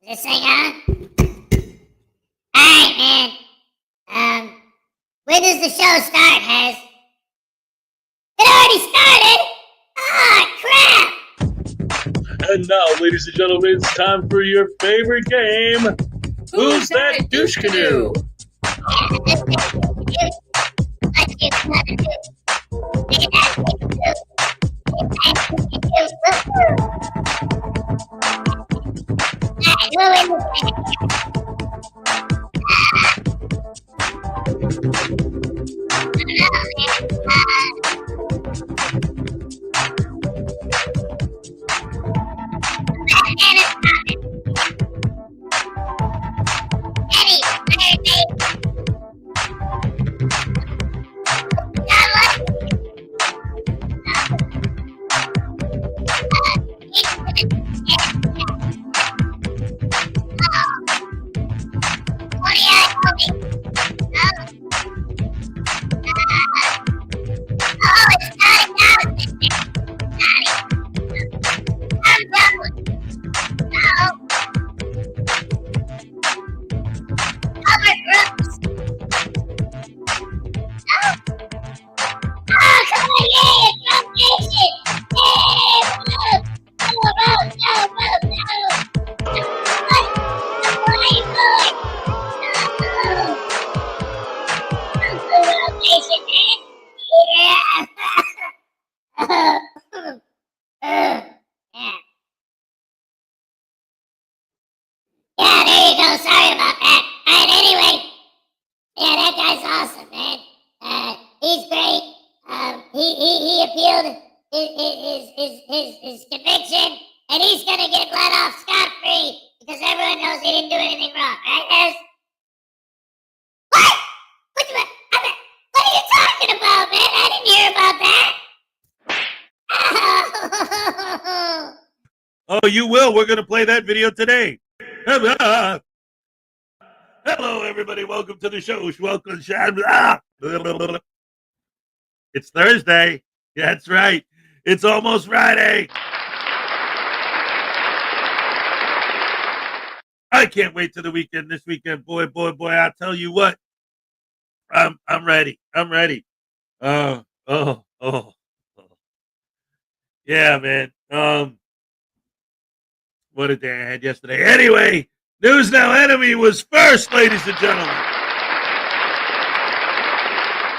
this thing on? Alright, man. When does the show start, Hez? It already started? Ah, crap! And now, ladies and gentlemen, it's time for your favorite game. Who's that douche canoe? Yeah, there you go. Sorry about that. Alright, anyway. Yeah, that guy's awesome, man. He's great. He appealed his conviction, and he's gonna get let off scot-free because everyone knows he didn't do anything wrong, right, Hez? What? What are you talking about, man? I didn't hear about that. Oh, you will. We're going to play that video today. Hello, everybody. Welcome to the show. Welcome. It's Thursday. That's right. It's almost Friday. I can't wait to the weekend. This weekend, boy. I'll tell you what. I'm ready. I'm ready. Oh. Yeah, man. What a day I had yesterday. Anyway, News Now Enemy was first, ladies and gentlemen.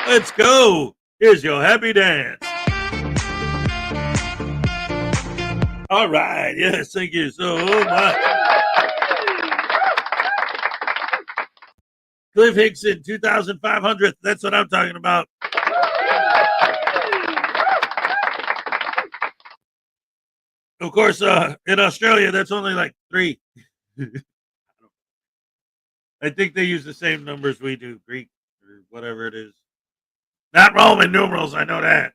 Let's go. Here's your happy dance. All right. Yes, thank you so much. Cliff Hickson, 2,500th. That's what I'm talking about. Of course, in Australia, that's only like 3. I think they use the same numbers we do, Greek or whatever it is. Not Roman numerals, I know that.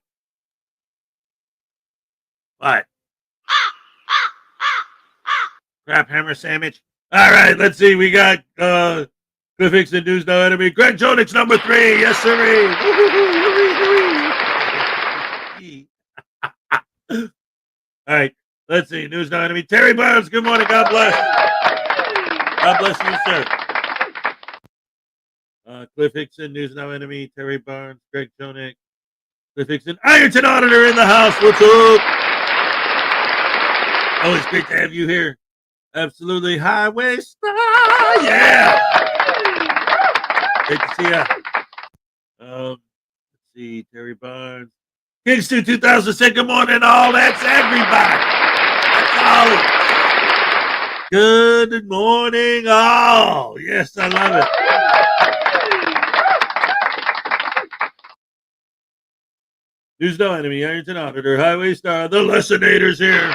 What? Crap hammer sandwich. All right, let's see. We got Cliff Hickson, News Now Enemy. Greg Jonix, number 3. Yes, sir. All right. Let's see. News Now Enemy. Terry Barnes, good morning. God bless. God bless you, sir. Cliff Hickson, News Now Enemy. Terry Barnes, Greg Jonick. Cliff Hickson. Ironton Auditor in the house. What's up? Always great to have you here. Absolutely. Highway Star. Yeah. Great to see ya. Let's see. Terry Barnes. Kingston 2006. Good morning, all. That's everybody. Good morning, all. Yes, I love it. News Now Enemy, Ironton Auditor, Highway Star, the Lessonators here.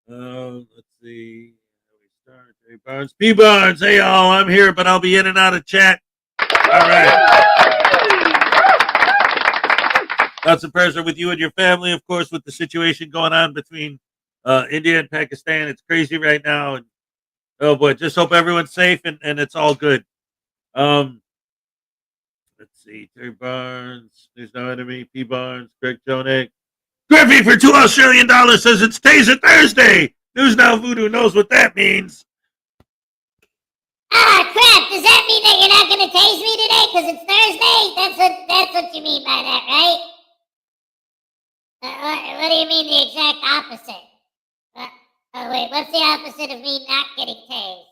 Let's see. Highway Star, Terry Barnes. P. Barnes, hey, all. I'm here, but I'll be in and out of chat. All right. Lots of prayers are with you and your family, of course, with the situation going on between India and Pakistan. It's crazy right now. And, oh, boy, just hope everyone's safe and it's all good. Let's see. Terry Barnes, News Now Enemy, P. Barnes, Greg Jonick, Griffey for $2 Australian says it's Taser Thursday. News Now Voodoo knows what that means. Ah, crap. Does that mean that you're not going to tase me today because it's Thursday? That's what you mean by that, right? What do you mean the exact opposite? Oh, wait. What's the opposite of me not getting tased?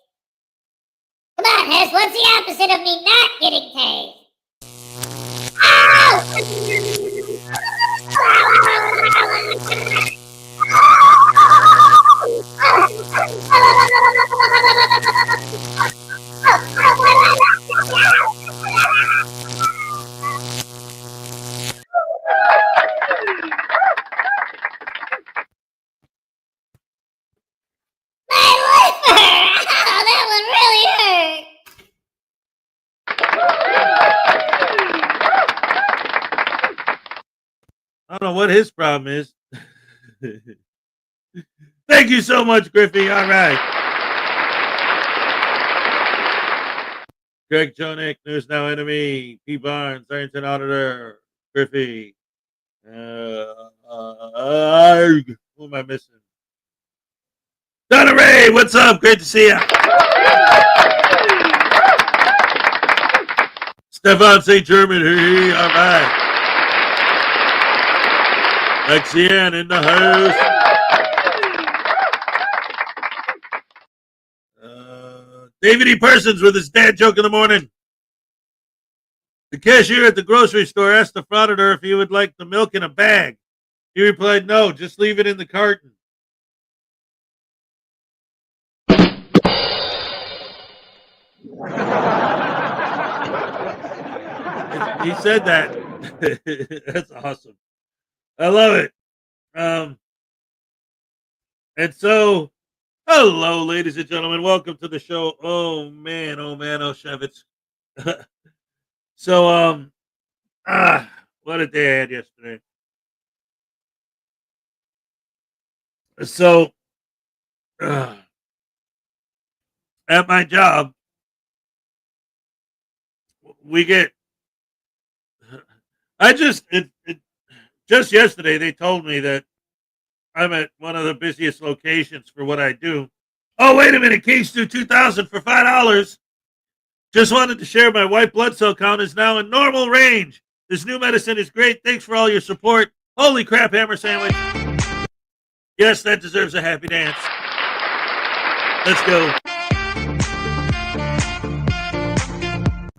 Come on, Hez. What's the opposite of me not getting tased? That one really hurt. I don't know what his problem is. Thank you so much, Griffey. All right. Greg Jonick, News Now Enemy, P. Barnes, Arrington Auditor, Griffey. Who am I missing? Donna Ray, what's up? Great to see you. Stefan St. German, hey, all right. Lexian in the house. David E. Persons with his dad joke in the morning. The cashier at the grocery store asked the Frauditor if he would like the milk in a bag. He replied, no, just leave it in the carton. He said that. That's awesome. I love it. And so, hello, ladies and gentlemen. Welcome to the show. Oh, man, oh, Shevitz. So, what a day I had yesterday. So, at my job, we get, just yesterday, they told me that I'm at one of the busiest locations for what I do. Oh, wait a minute. Case do 2,000 for $5. Just wanted to share my white blood cell count is now in normal range. This new medicine is great. Thanks for all your support. Holy crap, hammer sandwich. Yes, that deserves a happy dance. Let's go.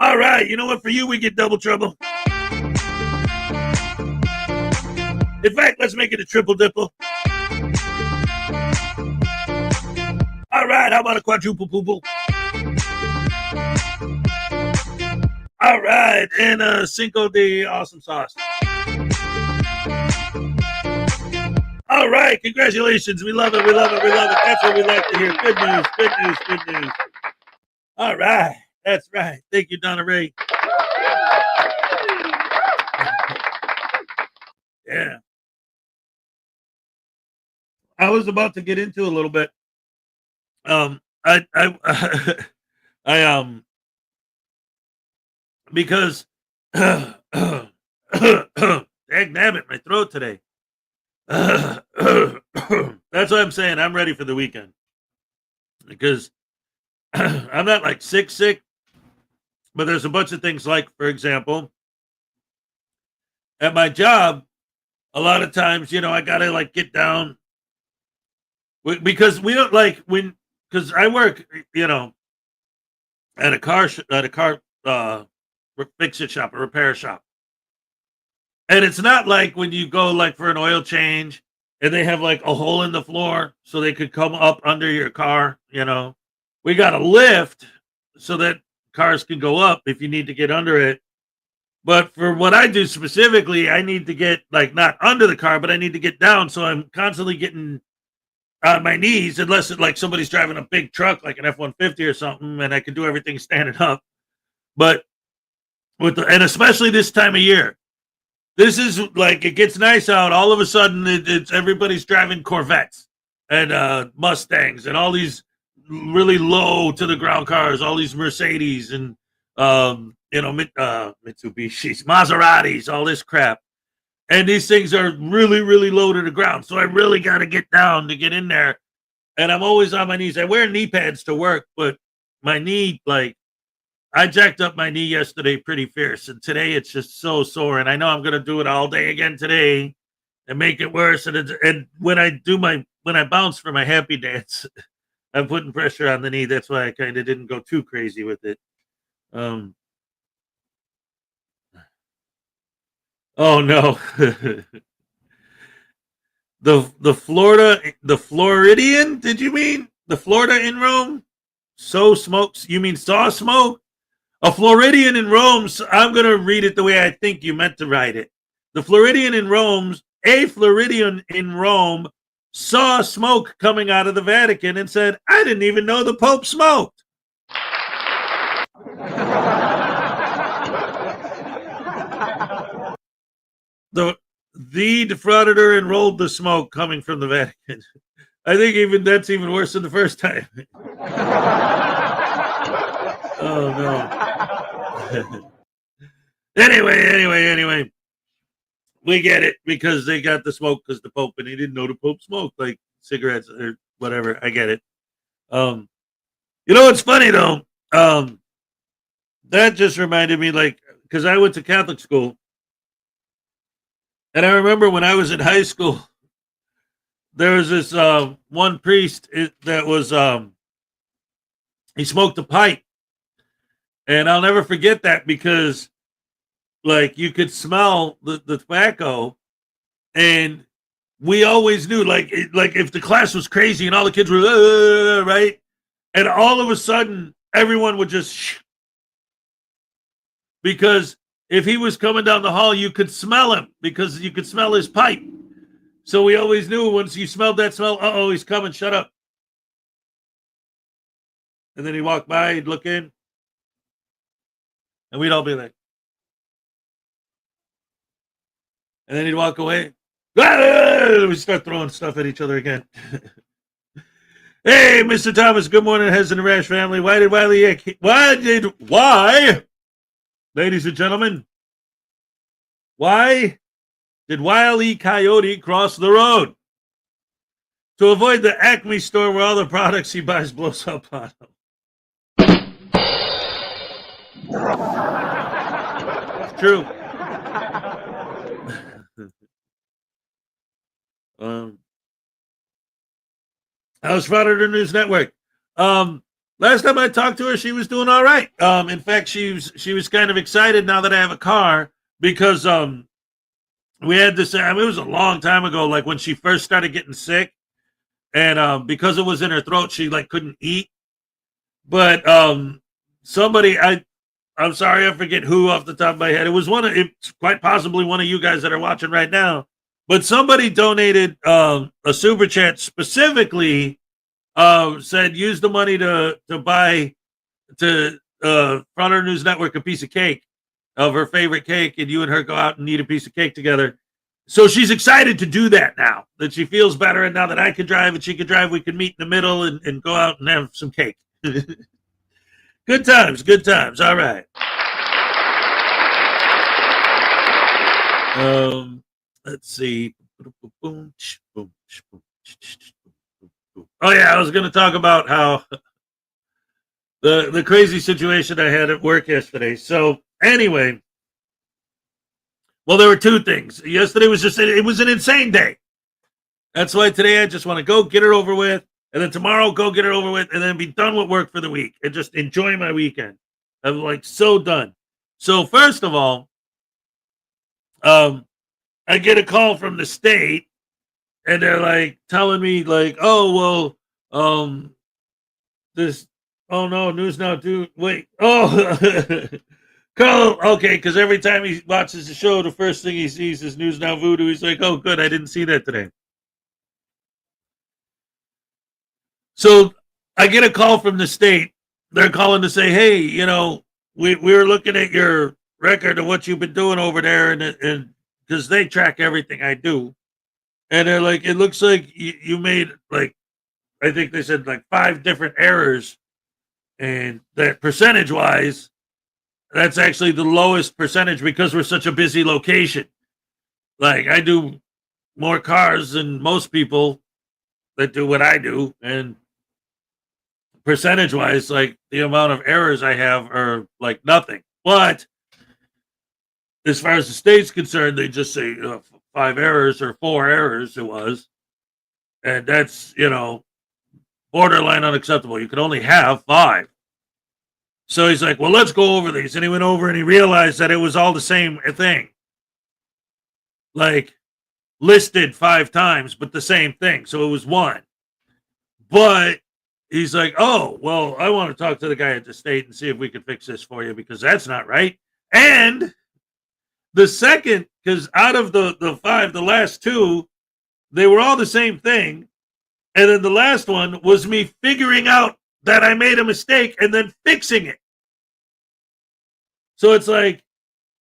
All right. You know what? For you, we get double trouble. In fact, let's make it a triple dipple. All right, how about a quadruple poo-poo? All right, and a Cinco de awesome sauce. All right, congratulations. We love it, we love it, we love it. That's what we like to hear. Good news, good news, good news. All right, that's right. Thank you, Donna Ray. Yeah. I was about to get into a little bit. Because dag nabbit, my throat today. That's what I'm saying. I'm ready for the weekend because I'm not like sick, but there's a bunch of things like, for example, at my job, a lot of times, I gotta like get down because we don't like because I work, at a car fix-it shop, a repair shop. And it's not like when you go like for an oil change and they have like a hole in the floor so they could come up under your car, We got a lift so that cars can go up if you need to get under it. But for what I do specifically, I need to get like not under the car, but I need to get down. So I'm constantly getting on my knees unless it's like somebody's driving a big truck like an F-150 or something and I can do everything standing up. But and especially this time of year, this is like it gets nice out. All of a sudden, it's everybody's driving Corvettes and Mustangs and all these really low to the ground cars, all these Mercedes and Mitsubishis, Maseratis, all this crap. And these things are really, really low to the ground. So I really got to get down to get in there. And I'm always on my knees. I wear knee pads to work, but my knee, like, I jacked up my knee yesterday pretty fierce. And today it's just so sore. And I know I'm going to do it all day again today and make it worse. And when I bounce for my happy dance, I'm putting pressure on the knee. That's why I kind of didn't go too crazy with it. Oh no. the Floridian, did you mean? The Florida in Rome? So smokes, you mean saw smoke? A Floridian in Rome, I'm going to read it the way I think you meant to write it. The Floridian in Rome, a Floridian in Rome saw smoke coming out of the Vatican and said, I didn't even know the Pope smoked. The defrauditor enrolled the smoke coming from the Vatican. I think that's even worse than the first time. Oh no. Anyway. We get it because they got the smoke because the Pope, and he didn't know the Pope smoked like cigarettes or whatever. I get it. You know what's funny though? That just reminded me, like, because I went to Catholic school, and I remember when I was in high school, there was this one priest that was he smoked a pipe, and I'll never forget that because, like, you could smell the tobacco, and we always knew, like if the class was crazy and all the kids were right, and all of a sudden everyone would just because if he was coming down the hall, you could smell him because you could smell his pipe. So we always knew once you smelled that smell, he's coming, shut up. And then he'd walk by, he'd look in, and we'd all be like, and then he'd walk away. We start throwing stuff at each other again. Hey, Mr. Thomas, good morning, Hez and the Rash family. Why, ladies and gentlemen, why did Wile E. Coyote cross the road? To avoid the Acme store where all the products he buys blows up on him. It's true. How's Frauditor News Network? Last time I talked to her, she was doing all right. In fact, she was kind of excited now that I have a car because we had this. I mean, it was a long time ago, like when she first started getting sick, and because it was in her throat, she like couldn't eat. But somebody, I'm sorry, I forget who off the top of my head. It's quite possibly one of you guys that are watching right now. But somebody donated a super chat specifically, said use the money to buy to Frauditor News Network a piece of cake of her favorite cake, and you and her go out and eat a piece of cake together. So she's excited to do that now that she feels better, and now that I can drive and she can drive, we can meet in the middle and go out and have some cake. Good times. All right. Let's see. Oh yeah, I was going to talk about how the crazy situation I had at work yesterday. So anyway, well, there were two things. Yesterday was it was an insane day. That's why today I just want to go get it over with, and then tomorrow go get it over with, and then be done with work for the week and just enjoy my weekend. I'm like so done. So first of all, I get a call from the state, and they're like telling me like, oh well, this, oh no, News Now, wait, Carl, okay, because every time he watches the show, the first thing he sees is News Now Voodoo. He's like, oh good, I didn't see that today. So I get a call from the state. They're calling to say, hey, you know, we were looking at your record of what you've been doing over there, and because they track everything I do, and they're like, it looks like you made, like, I think they said like 5 different errors, and that percentage wise, that's actually the lowest percentage because we're such a busy location. Like, I do more cars than most people that do what I do, and percentage wise, like, the amount of errors I have are like nothing. But as far as the state's concerned, they just say 5 errors or 4 errors it was, and that's, borderline unacceptable. You can only have 5. So he's like, well, let's go over these. And he went over and he realized that it was all the same thing. Like, listed 5 times, but the same thing. So it was 1. But he's like, oh, well, I want to talk to the guy at the state and see if we can fix this for you, because that's not right. And the second, because out of the 5, the last 2, they were all the same thing. And then the last one was me figuring out that I made a mistake and then fixing it. So it's like,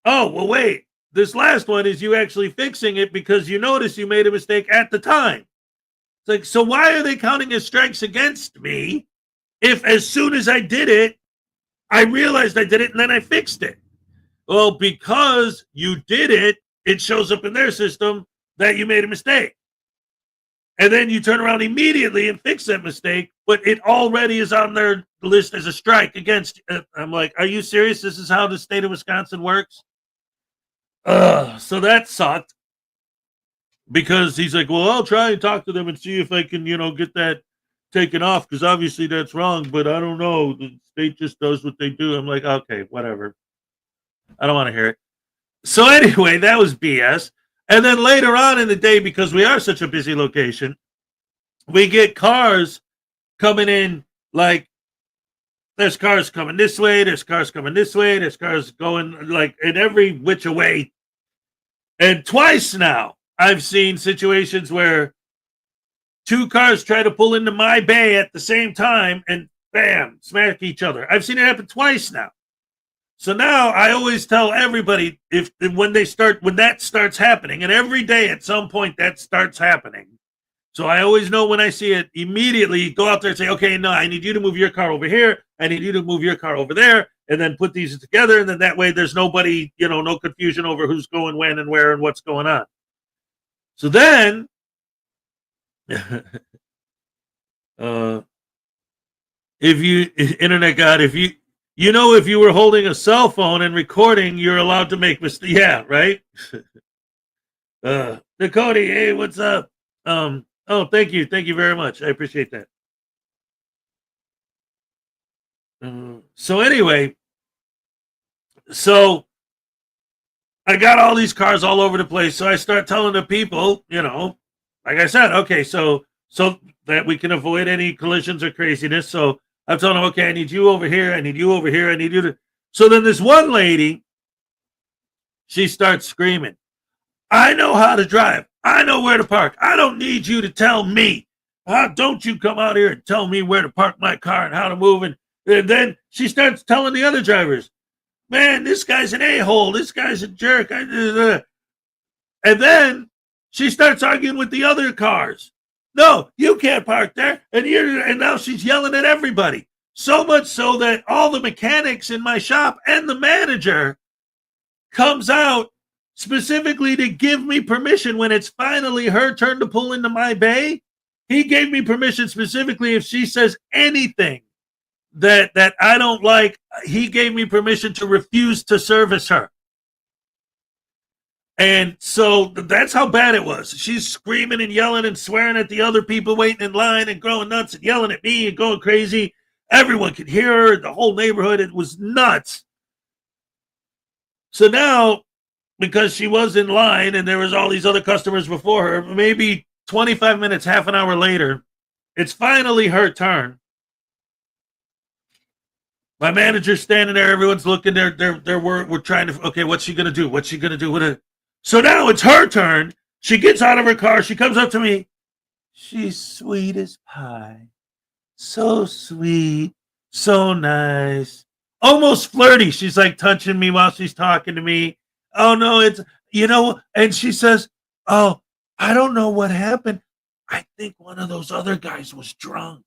oh, well, wait, this last one is you actually fixing it because you noticed you made a mistake at the time. It's like, so why are they counting as strikes against me if as soon as I did it, I realized I did it and then I fixed it? Well, because you did it, it shows up in their system that you made a mistake. And then you turn around immediately and fix that mistake, but it already is on their list as a strike against you. I'm like, are you serious? This is how the state of Wisconsin works? So that sucked. Because he's like, well, I'll try and talk to them and see if I can, get that taken off, because obviously that's wrong, but I don't know. The state just does what they do. I'm like, okay, whatever. I don't want to hear it. So anyway, that was BS. And then later on in the day, because we are such a busy location, we get cars coming in, like, there's cars coming this way, there's cars coming this way, there's cars going, like, in every which way. And twice now, I've seen situations where 2 cars try to pull into my bay at the same time and bam, smack each other. I've seen it happen twice now. So now I always tell everybody when that starts happening, and every day at some point that starts happening. So I always know when I see it, immediately go out there and say, okay, no, I need you to move your car over here. I need you to move your car over there, and then put these together. And then that way there's nobody, no confusion over who's going when and where and what's going on. So then, internet God, if you were holding a cell phone and recording, you're allowed to make mistakes. Yeah, right? Dakota, hey, what's up? Oh, thank you. Thank you very much. I appreciate that. So anyway, so I got all these cars all over the place. So I start telling the people, like I said, okay, so that we can avoid any collisions or craziness. So I'm telling them, okay, I need you over here. I need you over here. I need you to. So then this one lady, she starts screaming, I know how to drive. I know where to park. I don't need you to tell me. Don't you come out here and tell me where to park my car and how to move. And then she starts telling the other drivers, man, this guy's an a-hole. This guy's a jerk. And then she starts arguing with the other cars. No, you can't park there. And now she's yelling at everybody. So much so that all the mechanics in my shop and the manager comes out specifically to give me permission when it's finally her turn to pull into my bay. He gave me permission specifically if she says anything that I don't like, he gave me permission to refuse to service her. And so that's how bad it was. She's screaming and yelling and swearing at the other people waiting in line and growing nuts and yelling at me and going crazy. Everyone could hear her, the whole neighborhood. It was nuts. So now, because she was in line and there was all these other customers before her, maybe 25 minutes, half an hour later, it's finally her turn. My manager's standing there. Everyone's looking. We're trying to, okay, what's she going to do? What's she going to do? So now it's her turn. She gets out of her car. She comes up to me. She's sweet as pie. So sweet. So nice. Almost flirty. She's like touching me while she's talking to me. Oh, no, it's, and she says, oh, I don't know what happened. I think one of those other guys was drunk.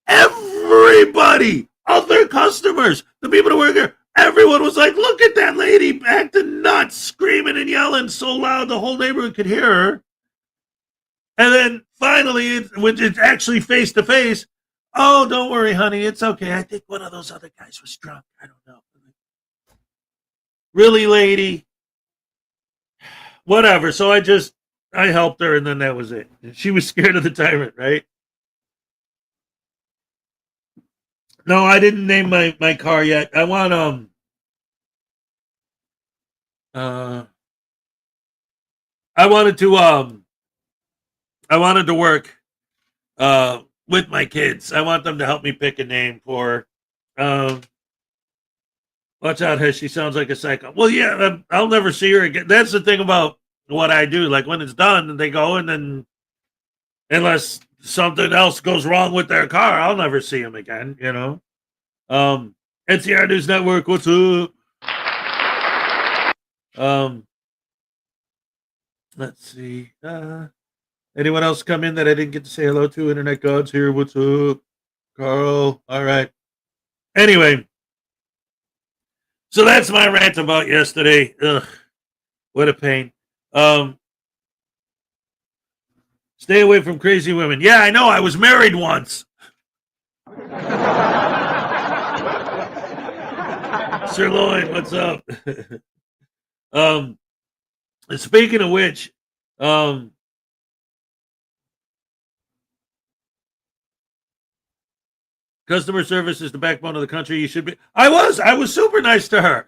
Everybody, other customers, the people that work here, everyone was like, look at that lady acting nuts, screaming and yelling so loud the whole neighborhood could hear her. And then finally, when it's actually face to face, oh, don't worry, honey, it's okay. I think one of those other guys was drunk. I don't know. Really, lady? Whatever. So I helped her, and then that was it. She was scared of the tyrant, right? No, I didn't name my car yet. I want uh I wanted to work with my kids. I want them to help me pick a name for um watch out, Hesh, she sounds like a psycho. Well, yeah, I'll never see her again. That's the thing about what I do. Like when it's done, they go, and then unless something else goes wrong with their car, I'll never see them again. You know. NCR News Network, what's up? Let's see. Anyone else come in that I didn't get to say hello to? Internet gods here. What's up, Carl? All right. Anyway, so that's my rant about yesterday. Ugh, what a pain. Stay away from crazy women. Yeah, I know. I was married once. Sirloin, what's up? Speaking of which, customer service is the backbone of the country. You should be. I was super nice to her,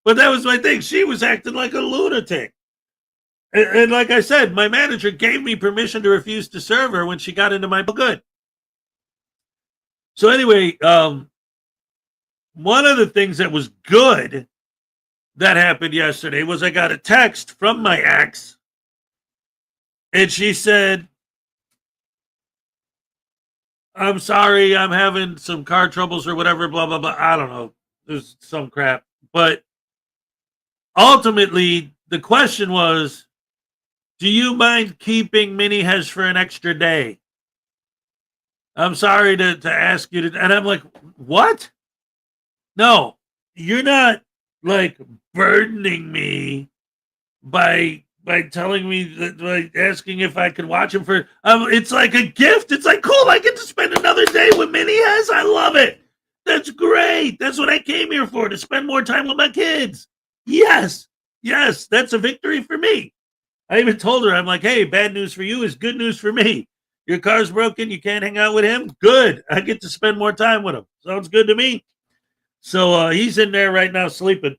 but that was my thing. She was acting like a lunatic. And like I said, my manager gave me permission to refuse to serve her when she got into my good. So anyway, one of the things that was good that happened yesterday was I got a text from my ex, and she said, I'm sorry, I'm having some car troubles or whatever, blah, blah, blah. I don't know. There's some crap. But ultimately, the question was, do you mind keeping Mini Hez for an extra day? I'm sorry to ask you to. And I'm like, what? No, you're not like burdening me by telling me that, by asking if I could watch him for. It's like a gift. It's like, cool, I get to spend another day with Mini Hez. I love it. That's great. That's what I came here for, to spend more time with my kids. Yes, that's a victory for me. I even told her, I'm like, hey, bad news for you is good news for me. Your car's broken. You can't hang out with him. Good. I get to spend more time with him. Sounds good to me. So he's in there right now sleeping.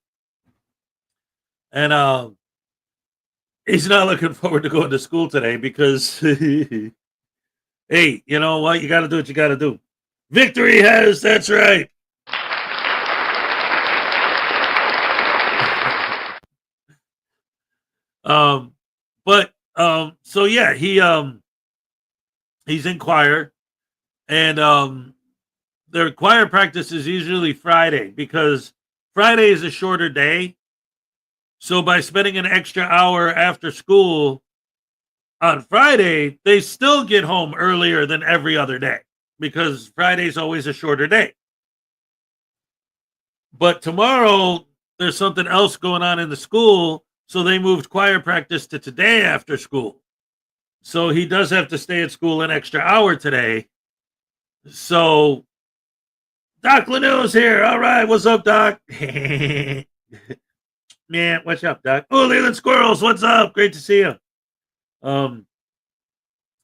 And he's not looking forward to going to school today because, hey, you know what? You got to do what you got to do. Victory Hez. That's right. So yeah, he's in choir, and their choir practice is usually Friday because Friday is a shorter day. So by spending an extra hour after school on Friday, they still get home earlier than every other day because Friday's always a shorter day. But tomorrow there's something else going on in the school, so they moved choir practice to today after school. So he does have to stay at school an extra hour today. So Doc Lanu's here. All right, what's up, Doc? Man, what's up, Doc? Oh, Leland Squirrels, what's up? Great to see you.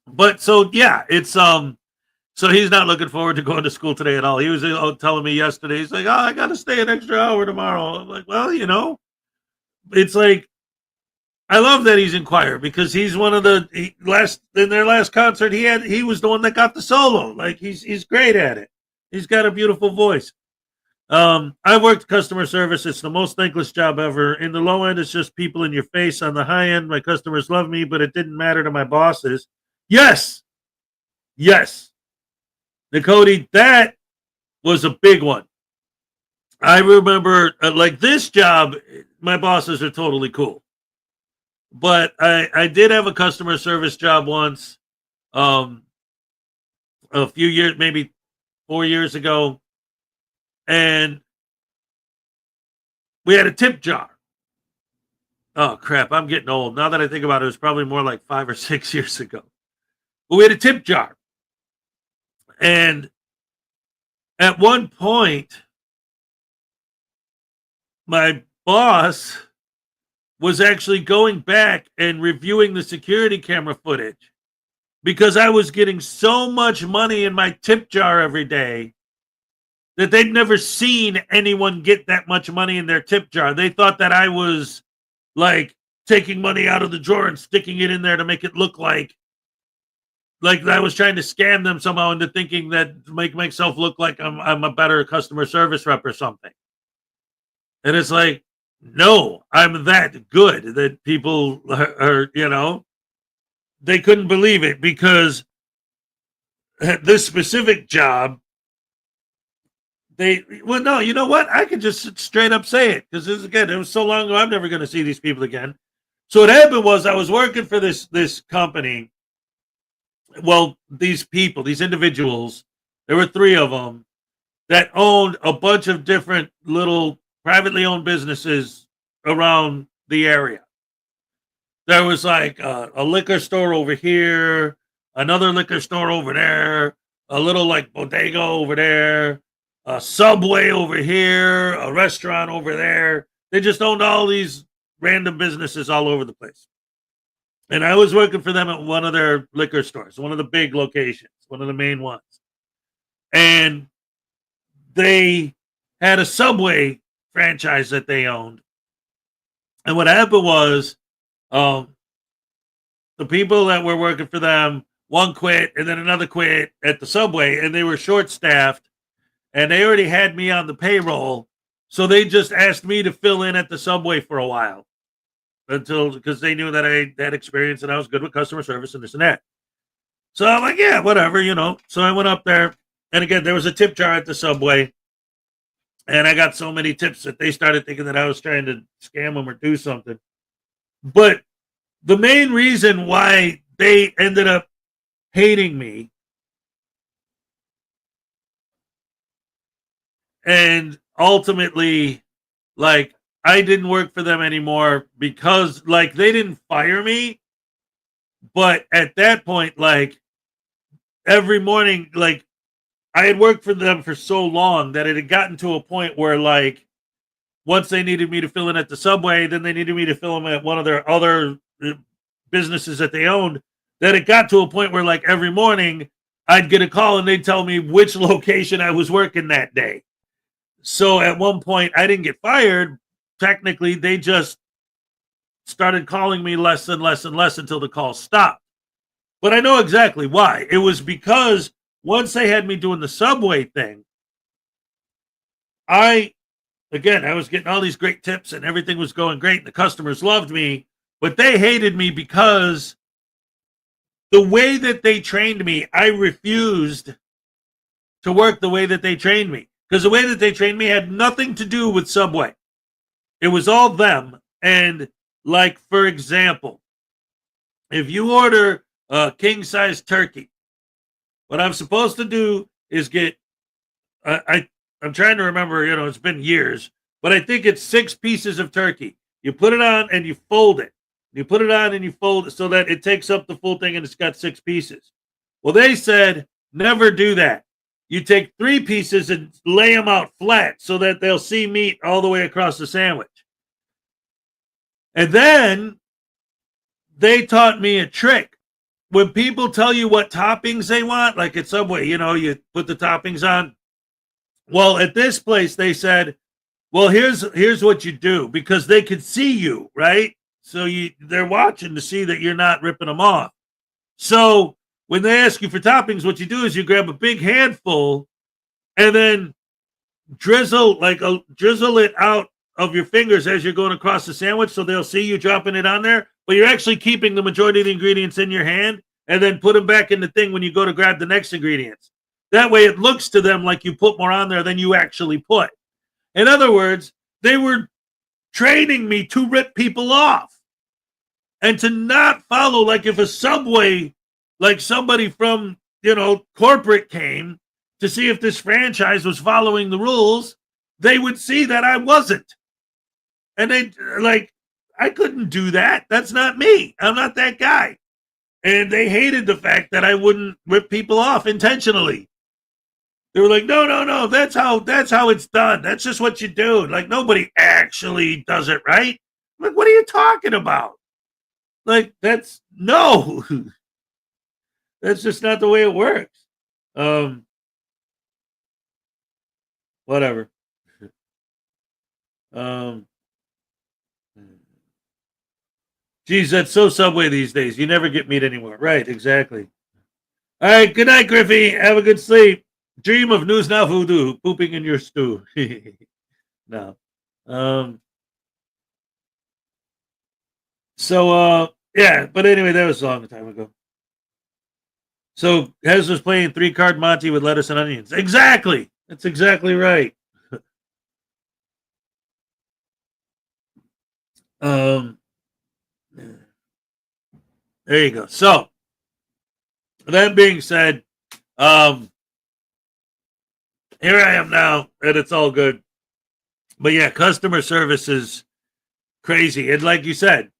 But so yeah, it's so he's not looking forward to going to school today at all. He was telling me yesterday, he's like, oh, I got to stay an extra hour tomorrow. I'm like, well, you know, it's like, I love that he's in choir because he's one of the in their last concert he was the one that got the solo. Like he's great at it. He's got a beautiful voice. I've worked customer service. It's the most thankless job ever. In the low end, it's just people in your face. On the high end, my customers love me, but it didn't matter to my bosses. Yes. Nicody, that was a big one. I remember like this job, my bosses are totally cool. But I did have a customer service job once, a few years, maybe 4 years ago. And we had a tip jar. Oh, crap. I'm getting old. Now that I think about it, it was probably more like 5 or 6 years ago. But we had a tip jar. And at one point, my boss was actually going back and reviewing the security camera footage because I was getting so much money in my tip jar every day that they'd never seen anyone get that much money in their tip jar. They thought that I was like taking money out of the drawer and sticking it in there to make it look like I was trying to scam them somehow into thinking that make myself look like I'm a better customer service rep or something. And it's like, no, I'm that good that people are, they couldn't believe it because this specific job, no, you know what? I could just straight up say it because it was so long ago, I'm never going to see these people again. So what happened was I was working for this company. Well, these people, these individuals, there were 3 of them that owned a bunch of different little privately owned businesses around the area. There was like a liquor store over here, another liquor store over there, a little like bodega over there, a Subway over here, a restaurant over there. They just owned all these random businesses all over the place. And I was working for them at one of their liquor stores, one of the big locations, one of the main ones. And they had a Subway franchise that they owned. And what happened was the people that were working for them, one quit and then another quit at the Subway, and they were short-staffed, and they already had me on the payroll. So they just asked me to fill in at the Subway for a while because they knew that I had experience and I was good with customer service and this and that. So I'm like, yeah, whatever, So I went up there, and again, there was a tip jar at the Subway, and I got so many tips that they started thinking that I was trying to scam them or do something. But the main reason why they ended up hating me and ultimately, like, I didn't work for them anymore because, like, they didn't fire me. But at that point, like, every morning, like, I had worked for them for so long that it had gotten to a point where, like, once they needed me to fill in at the Subway, then they needed me to fill in at one of their other businesses that they owned, that it got to a point where, like, every morning I'd get a call and they'd tell me which location I was working that day. So at one point I didn't get fired. Technically, they just started calling me less and less and less until the call stopped. But I know exactly why. It was because once they had me doing the Subway thing, I was getting all these great tips and everything was going great and the customers loved me, but they hated me because the way that they trained me, I refused to work the way that they trained me because the way that they trained me had nothing to do with Subway. It was all them. And, like, for example, if you order a king-size turkey, what I'm supposed to do is get, I'm trying to remember, it's been years, but I think it's 6 pieces of turkey. You put it on and you fold it. You put it on and you fold it so that it takes up the full thing and it's got 6 pieces. Well, they said, never do that. You take 3 pieces and lay them out flat so that they'll see meat all the way across the sandwich. And then they taught me a trick. When people tell you what toppings they want, like at Subway, you put the toppings on. Well, at this place, they said, well, here's what you do, because they could see you, right? So they're watching to see that you're not ripping them off. So when they ask you for toppings, what you do is you grab a big handful and then drizzle it out of your fingers as you're going across the sandwich, so they'll see you dropping it on there, but you're actually keeping the majority of the ingredients in your hand, and then put them back in the thing when you go to grab the next ingredients. That way it looks to them like you put more on there than you actually put. In other words, they were training me to rip people off and to not follow. Like if a Subway, like somebody from, corporate came to see if this franchise was following the rules, they would see that I wasn't. And they like, I couldn't do that. That's not me. I'm not that guy. And they hated the fact that I wouldn't rip people off intentionally. They were like, no, that's how it's done. That's just what you do. Like, nobody actually does it right. I'm like, what are you talking about? Like, that's no. That's just not the way it works. Whatever. Geez, that's so Subway these days. You never get meat anymore. Right, exactly. All right, good night, Griffey. Have a good sleep. Dream of news now voodoo, pooping in your stew. No. Yeah, but anyway, that was a long time ago. So Hez was playing 3-card Monty with lettuce and onions. Exactly. That's exactly right. There you go. So that being said, here I am now, and it's all good. But yeah, customer service is crazy. And like you said,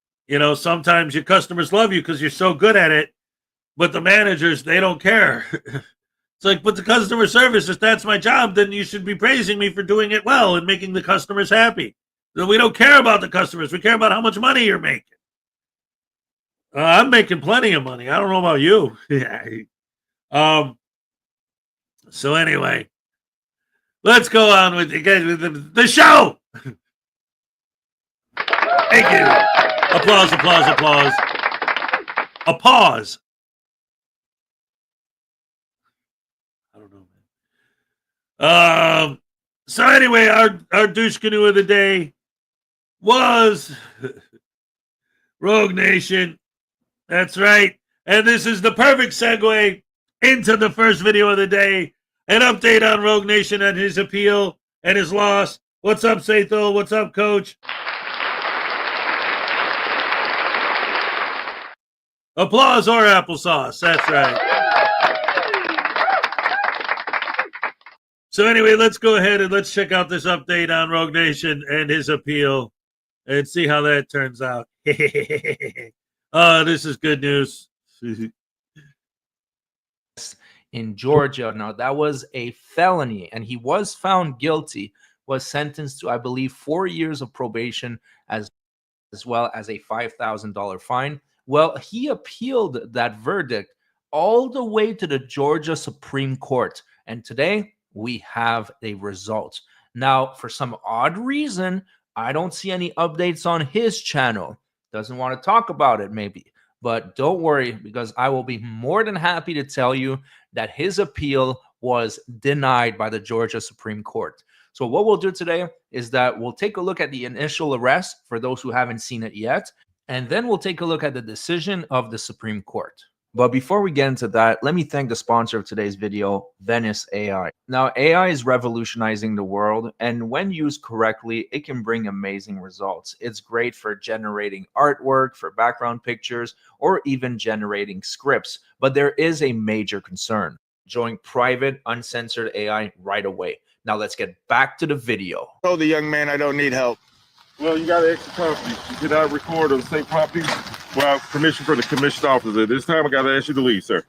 sometimes your customers love you because you're so good at it, but the managers, they don't care. It's like, but the customer service, if that's my job, then you should be praising me for doing it well and making the customers happy. So we don't care about the customers. We care about how much money you're making. I'm making plenty of money. I don't know about you. So anyway, let's go on with the show. Thank you. Applause. A pause. I don't know, man. So anyway, our douche canoe of the day was Rogue Nation. That's right. And this is the perfect segue into the first video of the day. An update on Rogue Nation and his appeal and his loss. What's up, Sathil? What's up, Coach? Applause or applesauce. That's right. So anyway, let's go ahead and let's check out this update on Rogue Nation and his appeal and see how that turns out. This is good news. In Georgia. Now, that was a felony, and he was found guilty, was sentenced to, I believe, 4 years of probation as well as a $5,000 fine. Well, he appealed that verdict all the way to the Georgia Supreme Court, and today we have a result. Now, for some odd reason, I don't see any updates on his channel. Doesn't want to talk about it, maybe. But don't worry, because I will be more than happy to tell you that his appeal was denied by the Georgia Supreme Court. So what we'll do today is that we'll take a look at the initial arrest for those who haven't seen it yet, and then we'll take a look at the decision of the Supreme Court. But before we get into that, let me thank the sponsor of today's video, Venice AI. Now, AI is revolutionizing the world, and when used correctly, it can bring amazing results. It's great for generating artwork, for background pictures, or even generating scripts. But there is a major concern: join private, uncensored AI right away. Now, let's get back to the video. I told the young man I don't need help. Well, you got extra property. You cannot record on state property without permission from the commissioned officer. This time I got to ask you to leave, sir.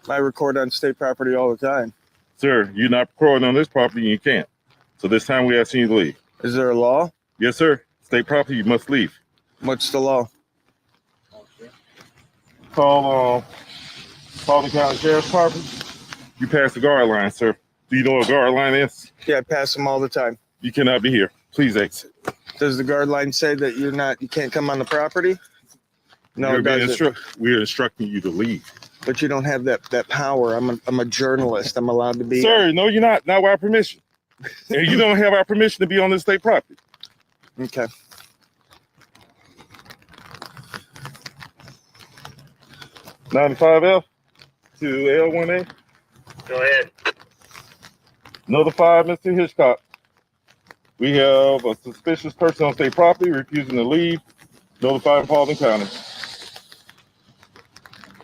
I record on state property all the time. Sir, you're not recording on this property and you can't. So this time we asking you to leave. Is there a law? Yes, sir. State property, you must leave. What's the law? Call the county sheriff's department. You pass the guard line, sir. Do you know what a guard line is? Yeah, I pass them all the time. You cannot be here. Please exit. Does the guard line say that you can't come on the property? No, it doesn't. We're instructing you to leave. But you don't have that power. I'm a journalist. I'm allowed to be. Sir, no, you're not. Not with our permission. And you don't have our permission to be on this state property. Okay. $95F to L1A. Go ahead. Notify Mr. Hitchcock. We have a suspicious person on state property refusing to leave. Notify Paulding County.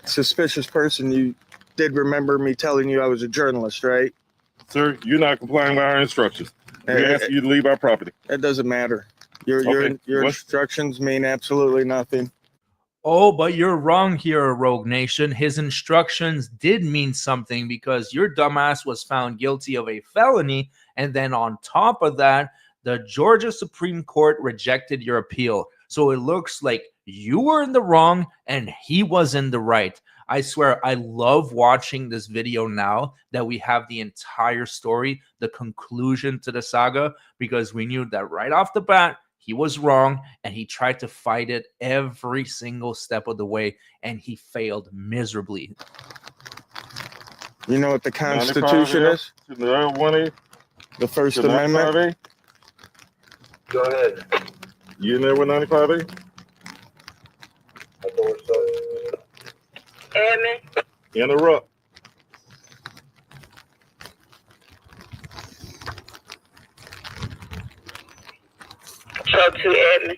Suspicious person. You did remember me telling you I was a journalist, right? Sir, you're not complying with our instructions. We ask you to leave our property. It doesn't matter. Your Okay, your what? instructions mean absolutely nothing. Oh, but you're wrong here, Rogue Nation. His instructions did mean something because your dumbass was found guilty of a felony. And then on top of that, the Georgia Supreme Court rejected your appeal. So it looks like you were in the wrong and he was in the right. I swear, I love watching this video now that we have the entire story, the conclusion to the saga, because we knew that right off the bat, he was wrong and he tried to fight it every single step of the way and he failed miserably. You know what the Constitution is? To the 1A, The First to Amendment. 95A. Go ahead. You in there with 95A? I thought so. Admin. Interrupt. Talk to admin.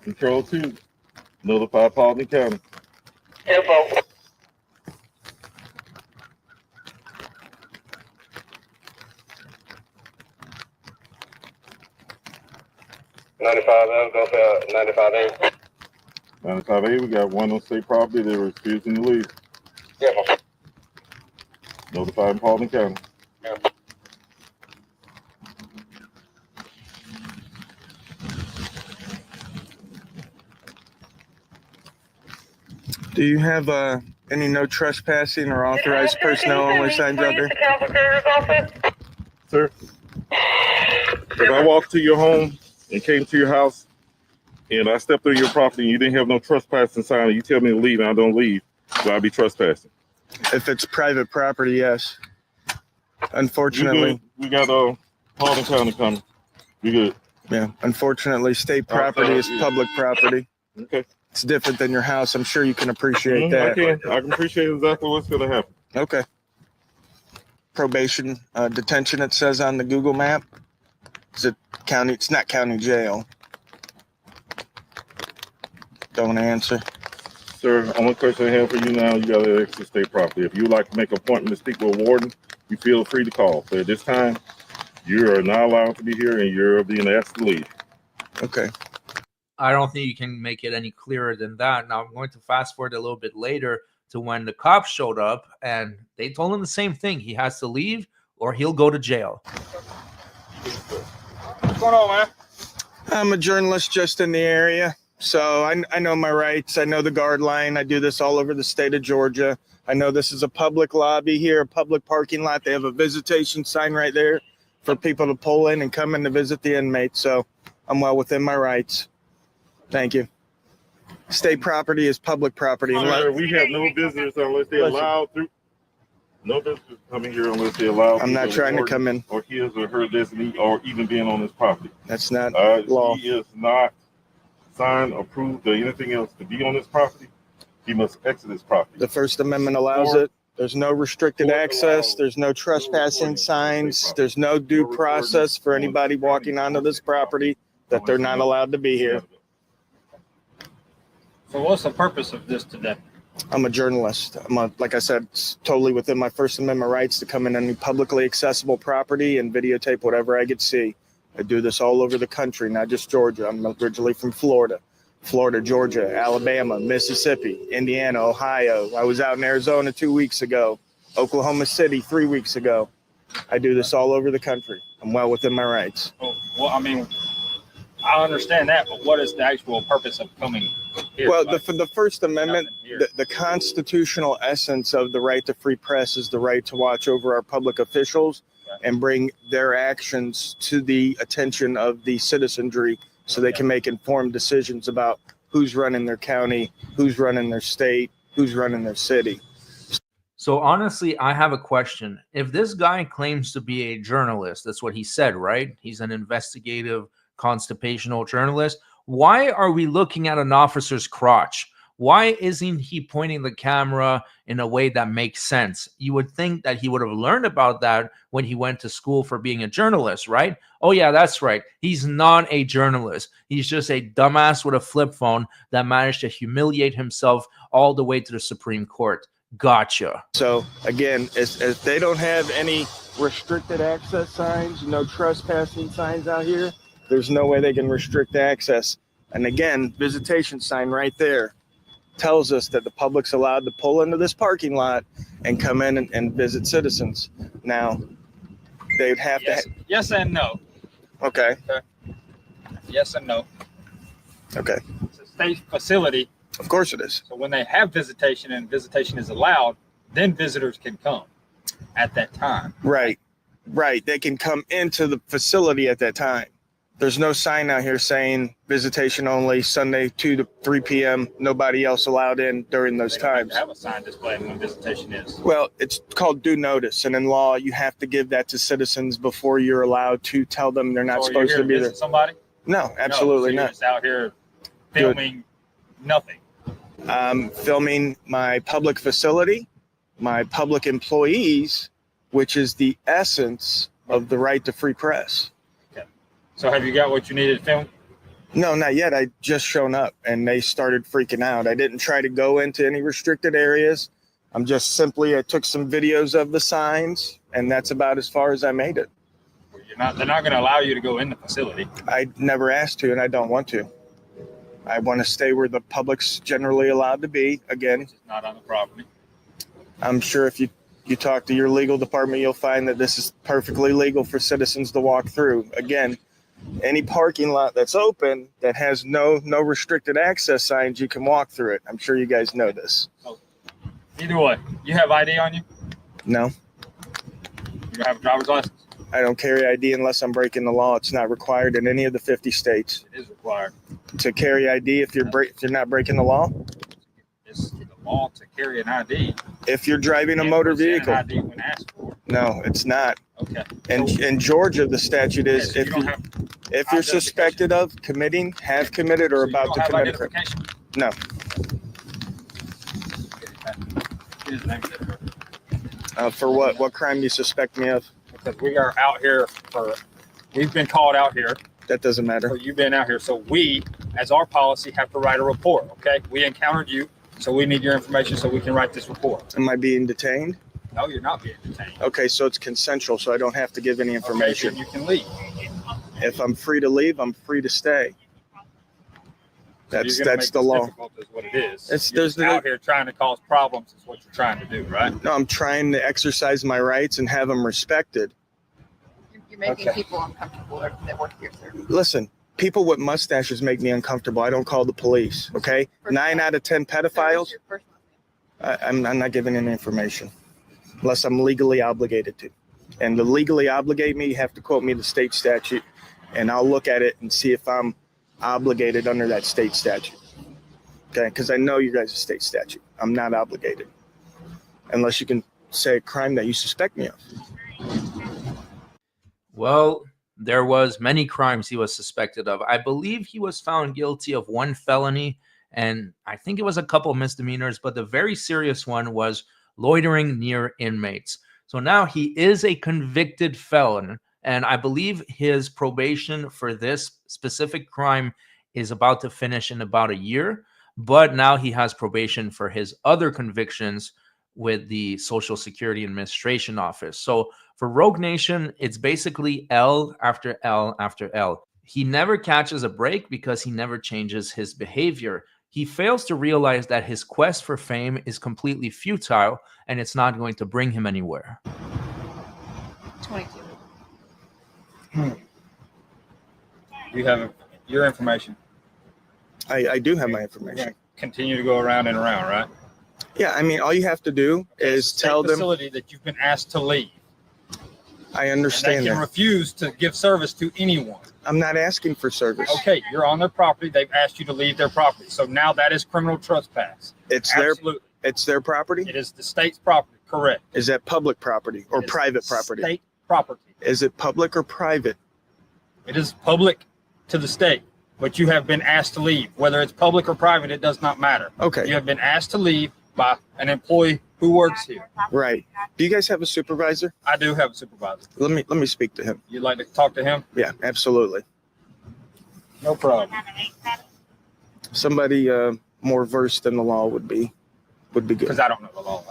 Control 2. Notify Paulding County. Info. I'm going for 95A. 95A, we got one on state property. They were refusing to leave. Yeah. Notify Paulding County. Do you have any no trespassing or authorized personnel only signs out there? Sir, if I walked to your home and came to your house and I stepped on your property and you didn't have no trespassing sign and you tell me to leave and I don't leave, will I be trespassing? If it's private property, yes. Unfortunately, we got Paulding County coming. We good. yeah. Unfortunately, state property is public property. Okay. It's different than your house. I'm sure you can appreciate that. I can appreciate exactly what's going to happen. Okay. Probation, detention, it says on the Google map. Is it county? It's not county jail. Don't answer. Sir, only question I have for you now, you got to exit state property. If you would like to make an appointment to speak with a warden, you feel free to call. But at this time, you are not allowed to be here and you're being asked to leave. Okay. I don't think you can make it any clearer than that. Now I'm going to fast forward a little bit later to when the cops showed up and they told him the same thing. He has to leave or he'll go to jail. What's going on, man? I'm a journalist just in the area, so I know my rights. I know the guard line. I do this all over the state of Georgia. I know this is a public lobby here, a public parking lot. They have a visitation sign right there for people to pull in and come in to visit the inmates, so I'm well within my rights. Thank you. State property is public property. Sir, we have no visitors unless they're allowed through. No visitors coming here unless they're allowed. I'm not trying to come in. Or his or her designee, or even being on this property. That's not law. He is not signed, approved, or anything else to be on this property. He must exit this property. The First Amendment allows it. There's no restricted access. There's no trespassing signs. There's no due process for anybody walking onto this property that they're not allowed to be here. So what's the purpose of this today? I'm a journalist. Like I said, it's totally within my First Amendment rights to come in any publicly accessible property and videotape whatever I could see. I do this all over the country, not just Georgia. I'm originally from Florida, Georgia, Alabama, Mississippi, Indiana, Ohio. I was out in Arizona 2 weeks ago, Oklahoma City 3 weeks ago. I do this all over the country. I'm well within my rights. Well, I mean, I understand that, but what is the actual purpose of coming here? Well, the First Amendment, the constitutional essence of the right to free press is the right to watch over our public officials and bring their actions to the attention of the citizenry so they can make informed decisions about who's running their county, who's running their state, who's running their city. So honestly, I have a question. If this guy claims to be a journalist, that's what he said, right? He's an investigative constitutional journalist. Why are we looking at an officer's crotch? Why isn't he pointing the camera in a way that makes sense? You would think that he would have learned about that when he went to school for being a journalist, right? Oh yeah, that's right. He's not a journalist. He's just a dumbass with a flip phone that managed to humiliate himself all the way to the Supreme Court. Gotcha. So again, if they don't have any restricted access signs, no trespassing signs out here, there's no way they can restrict access. And again, visitation sign right there tells us that the public's allowed to pull into this parking lot and come in and visit citizens. Now, they'd have Yes and no. Okay. Yes and no. Okay. It's a state facility. Of course it is. So when they have visitation and visitation is allowed, then visitors can come at that time. Right. They can come into the facility at that time. There's no sign out here saying visitation only, Sunday 2 to 3 p.m. Nobody else allowed in during those times. Have a sign displaying when visitation is. Well, it's called due notice, and in law, you have to give that to citizens before you're allowed to tell them they're not supposed to be there. Somebody? No, absolutely no, so not. you're just out here filming nothing. Filming my public facility, my public employees, which is the essence of the right to free press. So have you got what you needed to film? No, not yet. I just shown up and they started freaking out. I didn't try to go into any restricted areas. I took some videos of the signs, and that's about as far as I made it. They're not going to allow you to go in the facility. I never asked to, and I don't want to. I want to stay where the public's generally allowed to be. Again, It's not on the property. I'm sure if you talk to your legal department, you'll find that this is perfectly legal for citizens to walk through. Again, any parking lot that's open that has no restricted access signs, you can walk through it. I'm sure you guys know this. Either way, you have ID on you? No, You don't have a driver's license? I don't carry ID unless I'm breaking the law. It's not required in any of the 50 states It is required. to carry ID if you're not breaking the law. It's the law to carry an ID. If you're driving a And motor present vehicle, an ID when asked for. no, it's not. Okay. And in Georgia, the statute is So you don't have if you're suspected of committing, have committed, or so you about don't to have commit a crime. identification? No. Get his name there. For what? What crime do you suspect me of? Because we are out here we've been called out here. That doesn't matter. So you've been out here. So we, as our policy, have to write a report. Okay. We encountered you. So we need your information so we can write this report. Am I being detained? No, you're not being detained. Okay, so it's consensual, so I don't have to give any information. Okay, then you can leave. If I'm free to leave, I'm free to stay. That's You're gonna the make this law. difficult is what it is. It's- You're there's just out here trying to cause problems is what you're trying to do, right? No, I'm trying to exercise my rights and have them respected. You're making Okay. people uncomfortable that work here, sir. Listen, people with mustaches make me uncomfortable. I don't call the police, okay? 9 out of 10 pedophiles, Your personal name. I'm not giving any information unless I'm legally obligated to. And to legally obligate me, you have to quote me the state statute, and I'll look at it and see if I'm obligated under that state statute. Okay, because I know you guys' state statute. I'm not obligated unless you can say a crime that you suspect me of. Well, there was many crimes he was suspected of. I believe he was found guilty of 1 felony, and I think it was a couple misdemeanors, but the very serious one was loitering near inmates. So now he is a convicted felon, and I believe his probation for this specific crime is about to finish in about a year, but now he has probation for his other convictions with the Social Security Administration Office. So for Rogue Nation, it's basically L after L after L. He never catches a break because he never changes his behavior. He fails to realize that his quest for fame is completely futile and it's not going to bring him anywhere. 22. You have your information. I do have my You're information. going to continue to go around and around, right? Yeah, I mean, all you have to do is It's a tell state them. facility that you've been asked to leave. I And they understand can that. refuse to give service to anyone. I'm not asking for service. Okay, you're on their property. They've asked you to leave their property. So now that is criminal trespass. It's Absolutely. their property. It is the state's property. Correct. Is that public property or It is private property? State property. Is it public or private? It is public to the state, but you have been asked to leave. Whether it's public or private, it does not matter. Okay, You have been asked to leave by an employee who works here. right. Do you guys have a supervisor? I do have a supervisor. Let me speak to him. You'd like to talk to him? Yeah, absolutely. No problem. Somebody more versed in the law would be good. Because I don't know the law.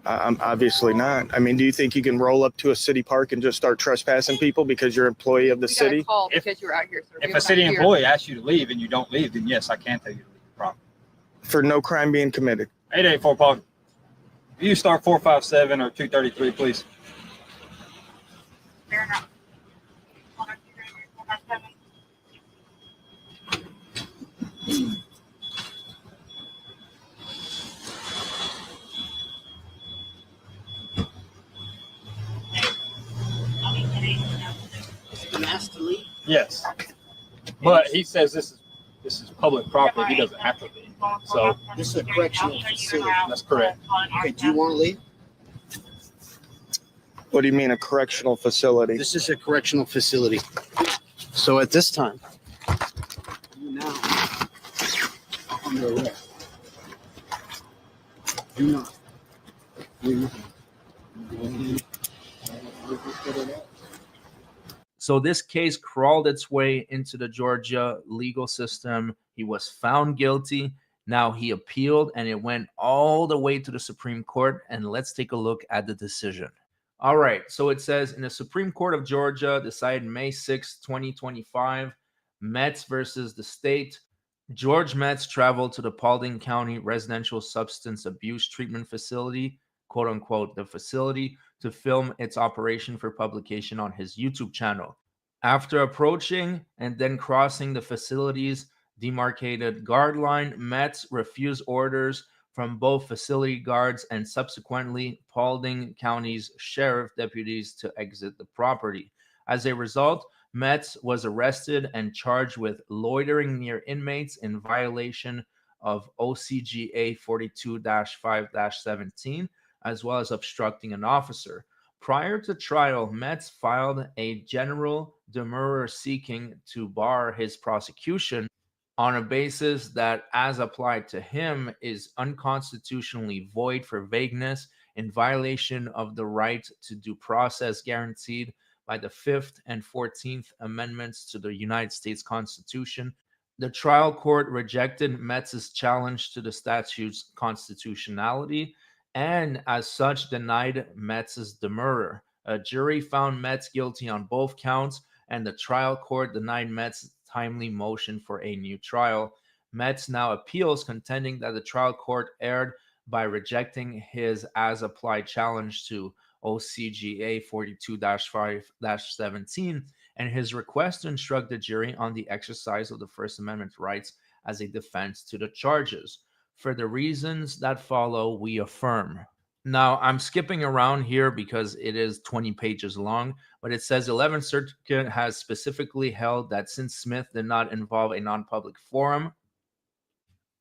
I'm obviously not. I mean, do you think you can roll up to a city park and just start trespassing people because you're an employee of the We got a city? call If- because you're out here, sir. We If have a city here. employee asks you to leave and you don't leave, then yes, I can tell you to leave the property. For no crime being committed? 884 Paul. You start 457 or 233, please. Fair enough. Yes. But he says this is public property. He doesn't have to leave. So This is a correctional facility. that's correct. Okay, do you want to leave? What do you mean a correctional facility? This is a correctional facility. So at this time, you now are under arrest. Do not. leave. So this case crawled its way into the Georgia legal system. He was found guilty. Now he appealed and it went all the way to the Supreme Court. And let's take a look at the decision. All right. So it says in the Supreme Court of Georgia, decided May 6, 2025, Metz versus the state. George Metz traveled to the Paulding County Residential Substance Abuse Treatment Facility, quote unquote, the facility, to film its operation for publication on his YouTube channel. After approaching and then crossing the facility's demarcated guard line, Metz refused orders from both facility guards and subsequently Paulding County's sheriff deputies to exit the property. As a result, Metz was arrested and charged with loitering near inmates in violation of OCGA 42-5-17, as well as obstructing an officer. Prior to trial, Metz filed a general demurrer seeking to bar his prosecution on a basis that, as applied to him, is unconstitutionally void for vagueness, in violation of the right to due process guaranteed by the 5th and 14th Amendments to the United States Constitution. The trial court rejected Metz's challenge to the statute's constitutionality and, as such, denied Metz's demurrer. A jury found Metz guilty on both counts, and the trial court denied Metz's timely motion for a new trial. Metz now appeals, contending that the trial court erred by rejecting his as-applied challenge to OCGA 42-5-17 and his request to instruct the jury on the exercise of the First Amendment rights as a defense to the charges. For the reasons that follow, we affirm. Now, I'm skipping around here because it is 20 pages long, but it says 11th Circuit has specifically held that since Smith did not involve a non-public forum,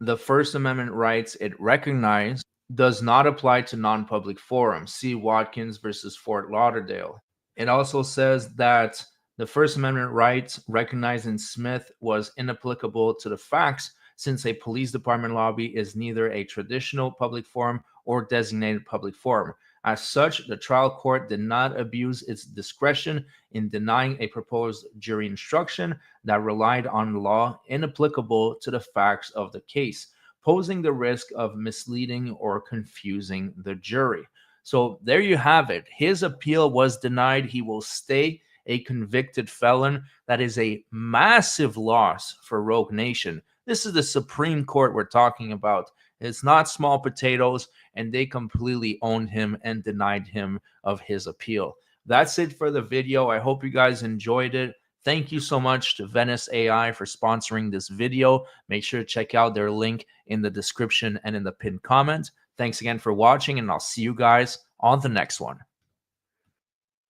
the First Amendment rights it recognized does not apply to non-public forums. See Watkins versus Fort Lauderdale. It also says that the First Amendment rights recognized in Smith was inapplicable to the facts, since a police department lobby is neither a traditional public forum or designated public forum. As such, the trial court did not abuse its discretion in denying a proposed jury instruction that relied on law inapplicable to the facts of the case, posing the risk of misleading or confusing the jury. So there you have it. His appeal was denied. He will stay a convicted felon. That is a massive loss for Rogue Nation. This is the Supreme Court we're talking about. It's not small potatoes, and they completely owned him and denied him of his appeal. That's it for the video. I hope you guys enjoyed it. Thank you so much to Venice AI for sponsoring this video. Make sure to check out their link in the description and in the pinned comment. Thanks again for watching, and I'll see you guys on the next one.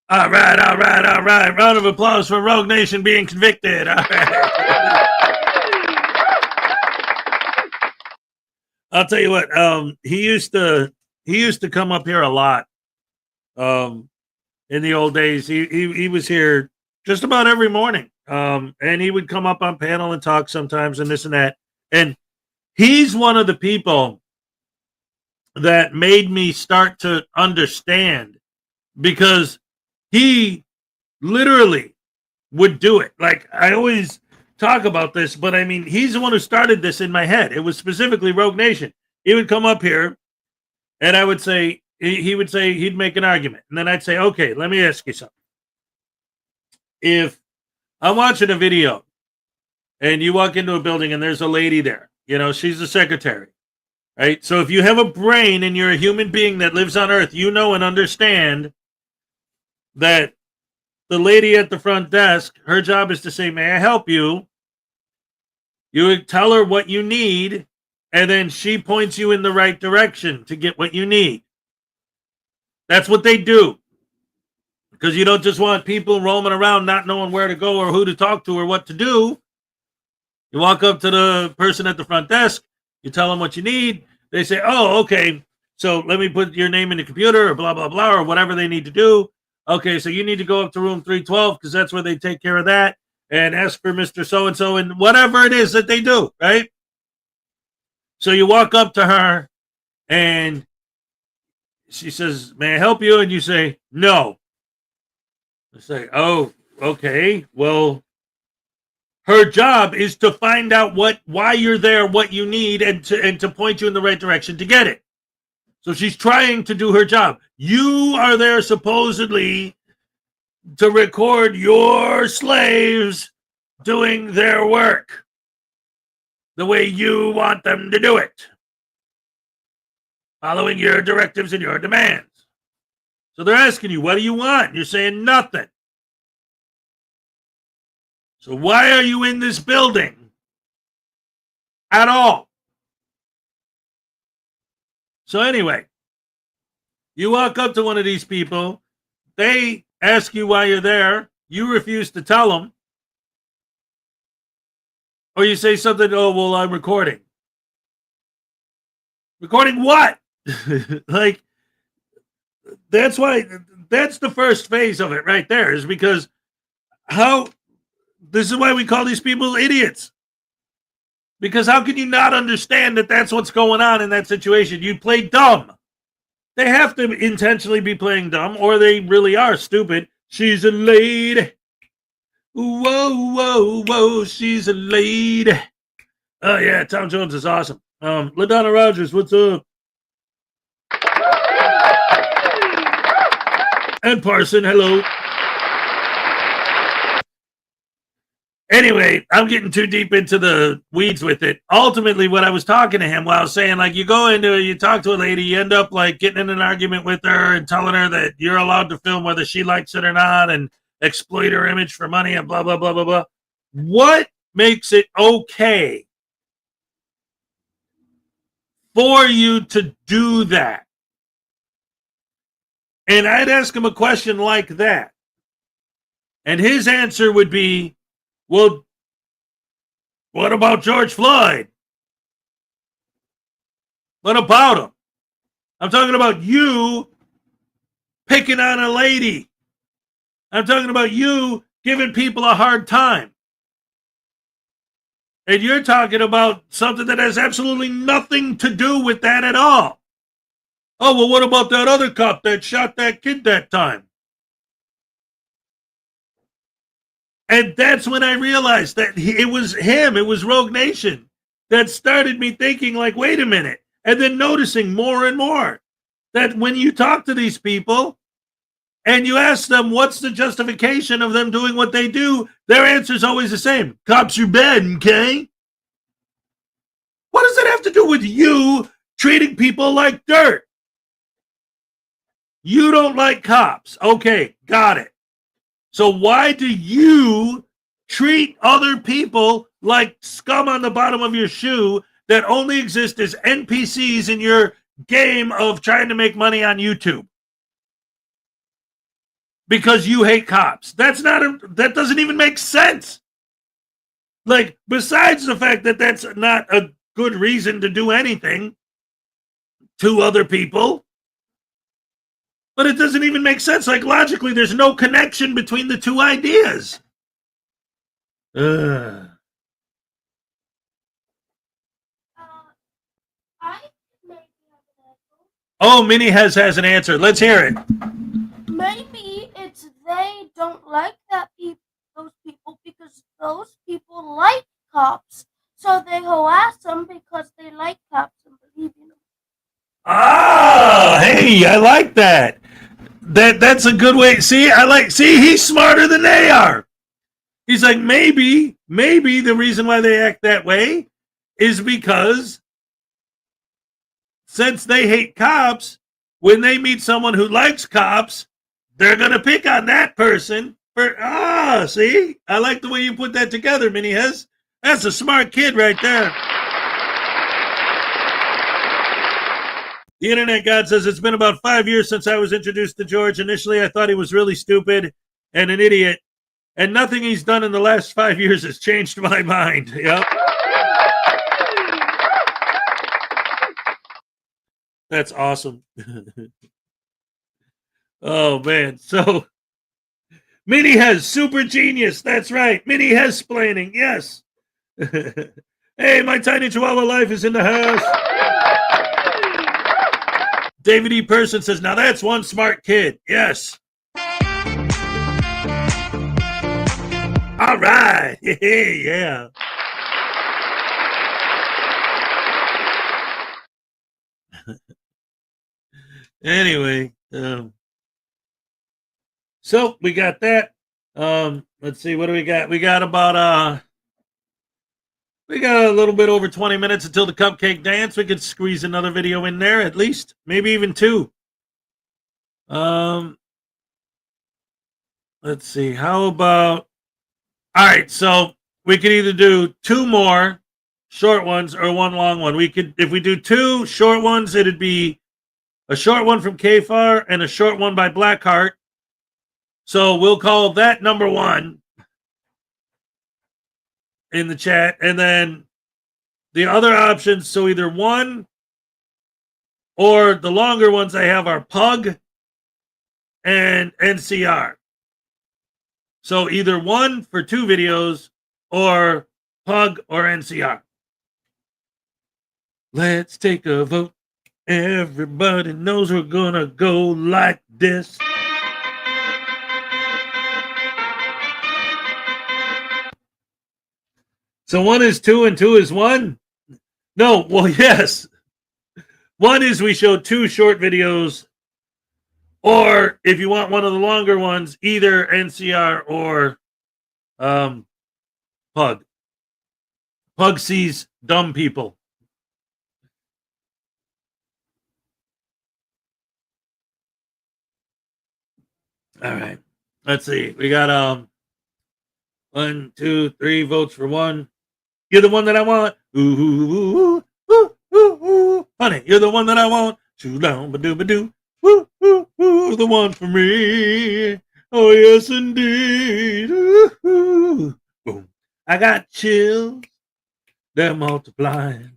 All right, all right, all right. Round of applause for Rogue Nation being convicted. All right. I'll tell you what. He used to come up here a lot. In the old days, he was here just about every morning. And he would come up on panel and talk sometimes and this and that. And he's one of the people that made me start to understand, because he literally would do it. Like, I always talk about this, but I mean, he's the one who started this in my head. It was specifically Rogue Nation. He would come up here and I would say, he would say, he'd make an argument. And then I'd say, okay, let me ask you something. If I'm watching a video and you walk into a building and there's a lady there, you know, she's the secretary, right? So if you have a brain and you're a human being that lives on Earth, you know and understand that the lady at the front desk, her job is to say, may I help you? You would tell her what you need, and then she points you in the right direction to get what you need. That's what they do. Because you don't just want people roaming around not knowing where to go or who to talk to or what to do. You walk up to the person at the front desk, you tell them what you need. They say, oh, okay, so let me put your name in the computer or blah, blah, blah, or whatever they need to do. Okay, so you need to go up to room 312 because that's where they take care of that, and ask for Mr. So-and-so and whatever it is that they do, right? So you walk up to her and she says, may I help you? And you say, no. I say, oh, okay. Well, her job is to find out why you're there, what you need, and to point you in the right direction to get it. So she's trying to do her job. You are there supposedly to record your slaves doing their work the way you want them to do it, following your directives and your demands. So they're asking you, what do you want? You're saying nothing. So why are you in this building at all? So anyway, you walk up to one of these people, they ask you why you're there, you refuse to tell them, or you say something, oh, well, I'm recording. Recording what? Like, that's the first phase of it right there, is because this is why we call these people idiots. Because how can you not understand that that's what's going on in that situation? You play dumb. They have to intentionally be playing dumb, or they really are stupid. She's a lady. Whoa, whoa, whoa, she's a lady. Oh, yeah, Tom Jones is awesome. LaDonna Rogers, what's up? And Parson, hello. Anyway, I'm getting too deep into the weeds with it. Ultimately, what I was talking to him while I was saying, like, you go into, you talk to a lady, you end up, like, getting in an argument with her and telling her that you're allowed to film whether she likes it or not and exploit her image for money and blah, blah, blah, blah, blah. What makes it okay for you to do that? And I'd ask him a question like that. And his answer would be, well, what about George Floyd? What about him? I'm talking about you picking on a lady. I'm talking about you giving people a hard time. And you're talking about something that has absolutely nothing to do with that at all. Oh, well, what about that other cop that shot that kid that time? And that's when I realized that it was him, it was Rogue Nation, that started me thinking, like, wait a minute. And then noticing more and more that when you talk to these people and you ask them what's the justification of them doing what they do, their answer is always the same. Cops are bad, okay? What does that have to do with you treating people like dirt? You don't like cops. Okay, got it. So why do you treat other people like scum on the bottom of your shoe that only exist as NPCs in your game of trying to make money on YouTube? Because you hate cops. That doesn't even make sense. Like, besides the fact that that's not a good reason to do anything to other people, but it doesn't even make sense. Like, logically, there's no connection between the two ideas. Oh, Minnie has an answer. Let's hear it. Maybe it's they don't like those people because those people like cops. So they harass them because they like cops and believe in them. Ah, hey, I like that. That's a good way. See, he's smarter than they are. He's like, maybe the reason why they act that way is because since they hate cops, when they meet someone who likes cops, they're going to pick on that person. See? I like the way you put that together, Mini Hez. That's a smart kid right there. The Internet God says, it's been about 5 years since I was introduced to George. Initially, I thought he was really stupid and an idiot. And nothing he's done in the last 5 years has changed my mind. Yep. That's awesome. Oh, man. So, Minnie has super genius. That's right. Minnie has splaining. Yes. Hey, my tiny chihuahua life is in the house. David E. Person says, now that's one smart kid. Yes. All right. Yeah. Anyway, so we got that. Let's see, what do we got? We got about we got a little bit over 20 minutes until the cupcake dance. We could squeeze another video in there at least, maybe even two. Let's see, how about, all right, so we could either do two more short ones or one long one. We could, if we do two short ones, it'd be a short one from KFAR and a short one by Blackheart. So we'll call that number one in the chat. And then the other options, so either one or the longer ones I have are PUG and NCR. So either one for two videos or PUG or NCR. Let's take a vote. Everybody knows we're gonna go like this. So one is two and two is one? No, well, yes. One is we show two short videos, or if you want one of the longer ones, either NCR or PUG. PUG sees dumb people. All right. Let's see. We got 1, 2, 3 votes for one. You're the one that I want. Ooh, ooh, ooh, ooh, ooh, ooh. Honey, you're the one that I want. Shoo down, ba doo, ba doo. Ooh, ooh, ooh, the one for me. Oh, yes, indeed. Ooh, ooh. Boom. I got chills. They're multiplying.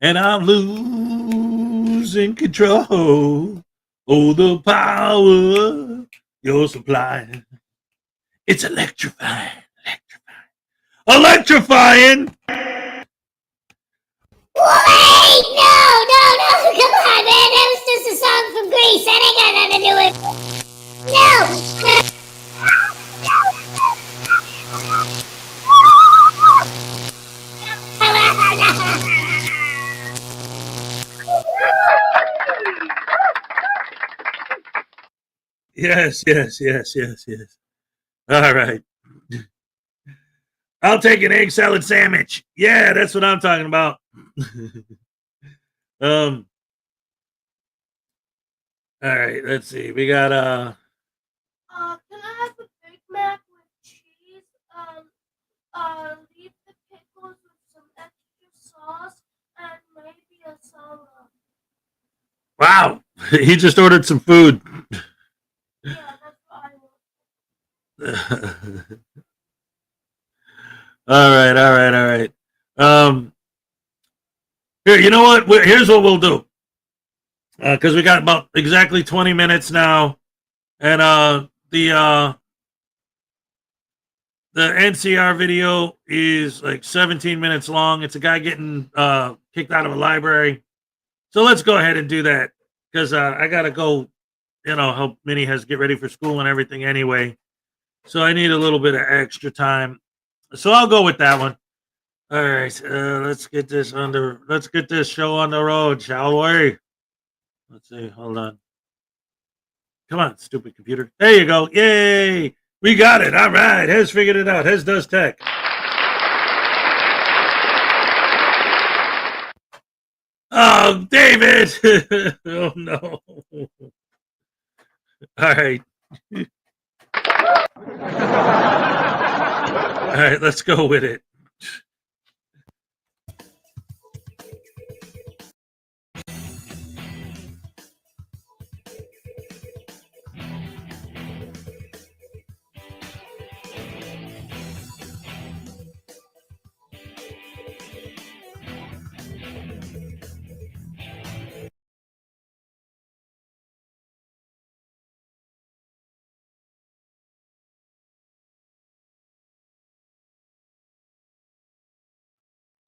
And I'm losing control. Oh, the power you're supplying. It's electrifying. Electrifying! Wait! No! Come on, man! That was just a song from Greece. That ain't got nothing to do with... No! Yes. All right. I'll take an egg salad sandwich. Yeah, that's what I'm talking about. All right, let's see. We got Can I have a Big Mac with cheese? Leave the pickles with some extra sauce and maybe a salad. wow. He just ordered some food. Yeah, that's what I want. All right. Here, you know what? Here's what we'll do. Because we got about exactly 20 minutes now, and the NCR video is like 17 minutes long. It's a guy getting kicked out of a library. So let's go ahead and do that because I gotta go. Help Minnie has get ready for school and everything anyway. So I need a little bit of extra time. So I'll go with that one. All right, let's get this show on the road, shall we? Let's see. Hold on. Come on, stupid computer. There you go. Yay! We got it. All right. Hez figured it out. Hez does tech. Oh, David! Oh, no. All right. All right, let's go with it.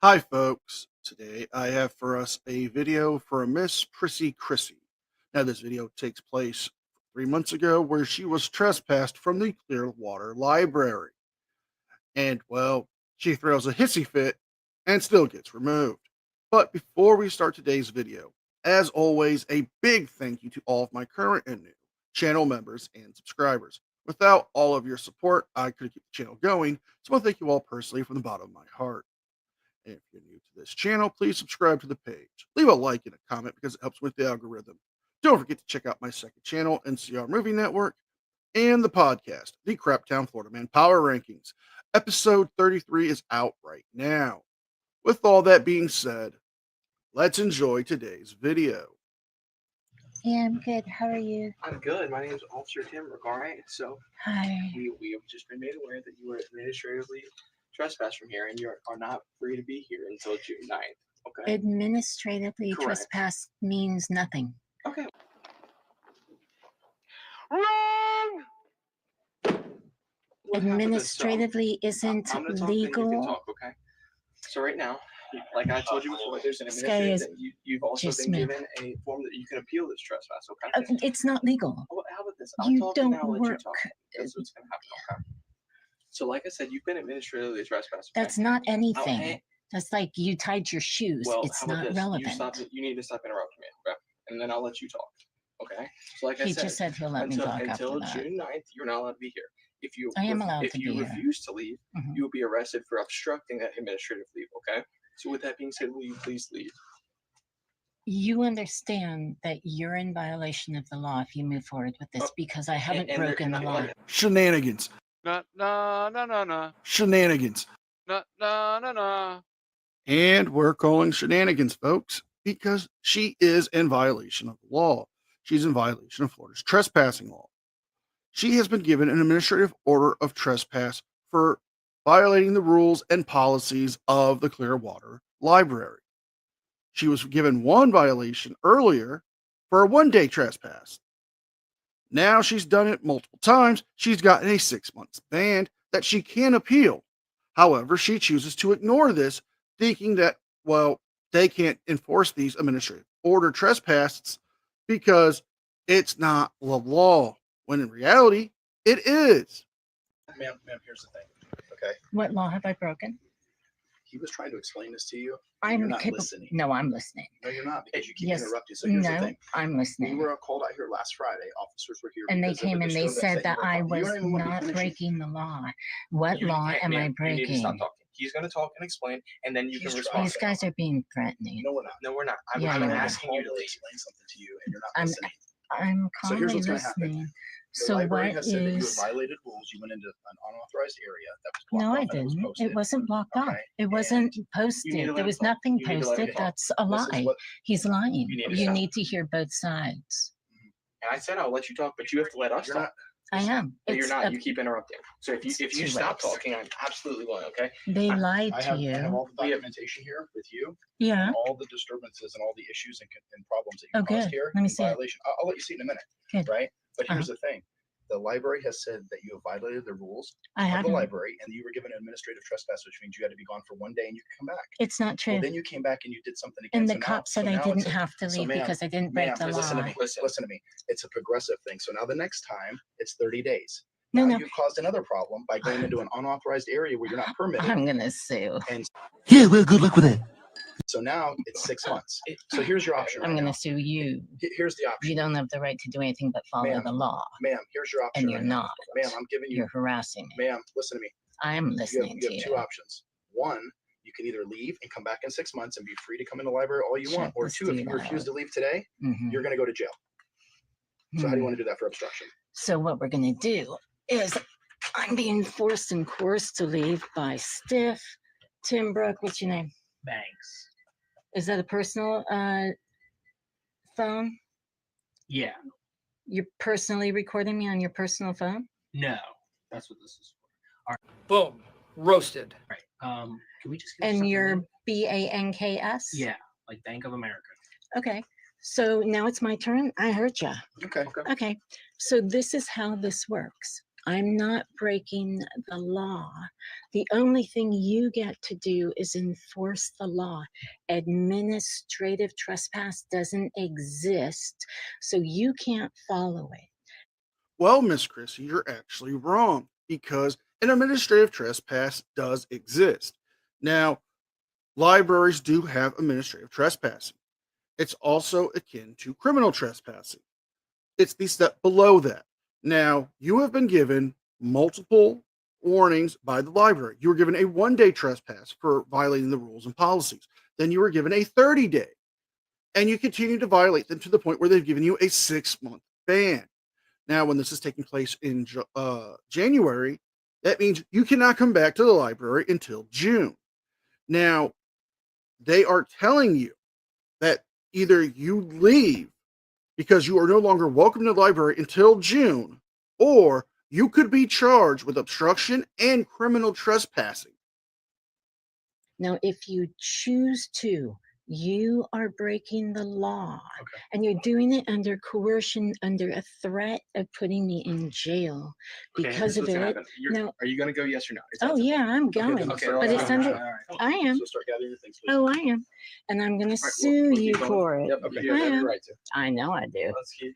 Hi folks, today I have for us a video for a Miss Prissy Chrissy. Now this video takes place 3 months ago where she was trespassed from the Clearwater Library. And well, she throws a hissy fit and still gets removed. But before we start today's video, as always, a big thank you to all of my current and new channel members and subscribers. Without all of your support, I couldn't keep the channel going, so I thank you all personally from the bottom of my heart. And if you're new to this channel, please subscribe to the page. Leave a like and a comment because it helps with the algorithm. Don't forget to check out my second channel, NCR Movie Network, and the podcast, the Craptown Florida Man Power Rankings. Episode 33 is out right now. With all that being said, let's enjoy today's video. Yeah, I'm good. How are you? I'm good. My name is Officer Tim Regare. So Hi. we have just been made aware that you were administratively trespassed from here and you are not free to be here until June 9th. Okay. Administratively Correct. trespass means nothing. Okay. Wrong! What happened this summer? Administratively isn't I'm gonna talk, then you can legal. talk, okay? So right now, like I told you before, there's an This guy administrative is that you've also just been me. given a form that you can appeal this trespass, okay? It's not legal. Well, how about this? I'll You talk and don't then I'll let you work. talk. That's what's gonna happen, okay? So like I said, you've been administratively trespassed. Okay? That's not Oh, anything. hey. That's like you tied your shoes. Well, It's how about not this? relevant. You need to stop interrupting me, okay? And then I'll let you talk, okay? So like I He said, just said he'll let me talk until after that. June 9th, you're not allowed to be here. If you I am allowed if to you be here. refuse to leave, Mhm. you will be arrested for obstructing that administrative leave, okay? So with that being said, will you please leave? You understand that you're in violation of the law if you move forward with this because I haven't and there- broken the law. Shenanigans. No. Shenanigans. No. And we're calling shenanigans, folks, because she is in violation of the law. She's in violation of Florida's trespassing law. She has been given an administrative order of trespass for violating the rules and policies of the Clearwater Library. She was given one violation earlier for a 1-day trespass. Now she's done it multiple times. She's gotten a 6-month ban that she can appeal. However, she chooses to ignore this, thinking that, well, they can't enforce these administrative order trespasses because it's not the law, when in reality, it is. Ma'am, here's the thing. Okay. What law have I broken? He was trying to explain this to you. And I'm you're not capable. listening. No, I'm listening. No, you're not because you keep Yes. interrupting. So here's the No, thing. I'm We listening. were called out here last Friday. Officers were here. And they because of a came and they disturbance said you that were I causing. You was don't even let me not finish. breaking the law. What law am I You need to breaking? stop talking. He's gonna talk and explain, and then you He's can respond. These guys are being threatening. No, we're not. No, we're not. I'm Yeah, you are. asking you to leave. Explain something to you, and you're not I'm listening. I'm So here's calmly what's gonna happen. listening. The So library what has said that you have is? violated rules. You went into an unauthorized area that was blocked No, off I and it was didn't. posted. It wasn't blocked off. Okay, It wasn't You need posted. to There let was him talk. nothing You need to let him posted. talk. That's a This is lie. what He's lying. You need to You stop. need to hear both sides. And I said I'll let you talk, but you have to let us you're talk. not. I am. But you're It's not. a- You keep interrupting. So if you Two stop ways. talking, I'm absolutely going. Okay. They lied I to have you. all the We have- documentation here with you. Yeah. And all the disturbances and all the issues and problems that you Oh, caused good. here Let me in see it. violation. I'll let you see it in a minute. Good. Right? But here's the thing. The library has said that you have violated the rules I of the haven't. library and you were given an administrative trespass, which means you had to be gone for 1 day and you could come back. It's not true. Well, then you came back and you did something again. And so the now- cop said so I now didn't it's a- have to so leave ma'am, because I didn't break ma'am, the listen to law. me. Listen to me. It's a progressive thing. So now the next time it's 30 days. No, Now no. you've caused another problem by going into an unauthorized area where you're not permitted. I'm gonna sue. And Yeah, well, good luck with that. So now it's 6 months. So here's your option. I'm right going now. to sue you. Here's the option. You don't have the right to do anything but follow Ma'am, the law. Ma'am, here's your option. And you're right now. not. Ma'am, I'm giving you. You're harassing me. Ma'am, listen to me. I'm listening You to have you. two options. One, you can either leave and come back in 6 months and be free to come in the library all you Check want. Or this two, if dude you refuse out. to leave today, you're going to go to jail. So how do you want to do that for obstruction? So what we're going to do is I'm being forced and coerced to leave by Stiff, Tim Brook, what's your name? Banks. Is that a personal phone? Yeah. You're personally recording me on your personal phone? No. That's what this is for. All Boom. Roasted. right. Can we just get And something you're in? BANKS? Yeah, like Bank of America. Okay. So now it's my turn. I heard ya. Okay. Okay. So this is how this works. I'm not breaking the law. The only thing you get to do is enforce the law. Administrative trespass doesn't exist, so you can't follow it. Well, Miss Chrissy, you're actually wrong because an administrative trespass does exist. Now, libraries do have administrative trespassing. It's also akin to criminal trespassing. It's the step below that. Now, you have been given multiple warnings by the library. You were given a 1-day trespass for violating the rules and policies. Then you were given a 30-day. And you continue to violate them to the point where they've given you a 6-month ban. Now, when this is taking place in January, that means you cannot come back to the library until June. Now, they are telling you that either you leave because you are no longer welcome to the library until June, or you could be charged with obstruction and criminal trespassing. Now, if you choose to, you are breaking the law. And you're doing it under coercion, under a threat of putting me in jail because of it. No, Are you going to go, yes or no? oh yeah, I'm going. Okay, But it's under, I am. So start gathering your things, please. Oh, I am. And I'm going to well, sue we'll you keep going. for it. Yep, okay, you I have every am. right to. I know I do. Let's keep.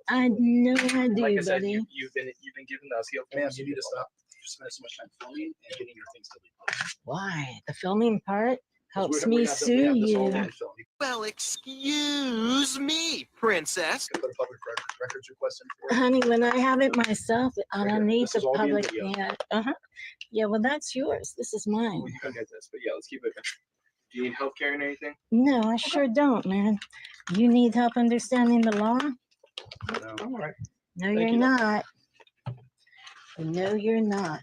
I know I do, Like I said, buddy. you've been given us. Ma'am, you need to stop spending so much time filming and getting your things deleted. Why? The filming part helps We me have this sue all you. on film. Well, excuse me, princess. Put a public records request in for it. Honey, when I have it myself, I Right don't here. need This the is all being public. videoed. Yeah, yeah, well, that's yours. This is mine. Well, you can get this, but yeah, let's keep it. Do you need help carrying anything? No, I sure don't, man. You need help understanding the law? No. All right. No, Thank you're you. not. No, you're not.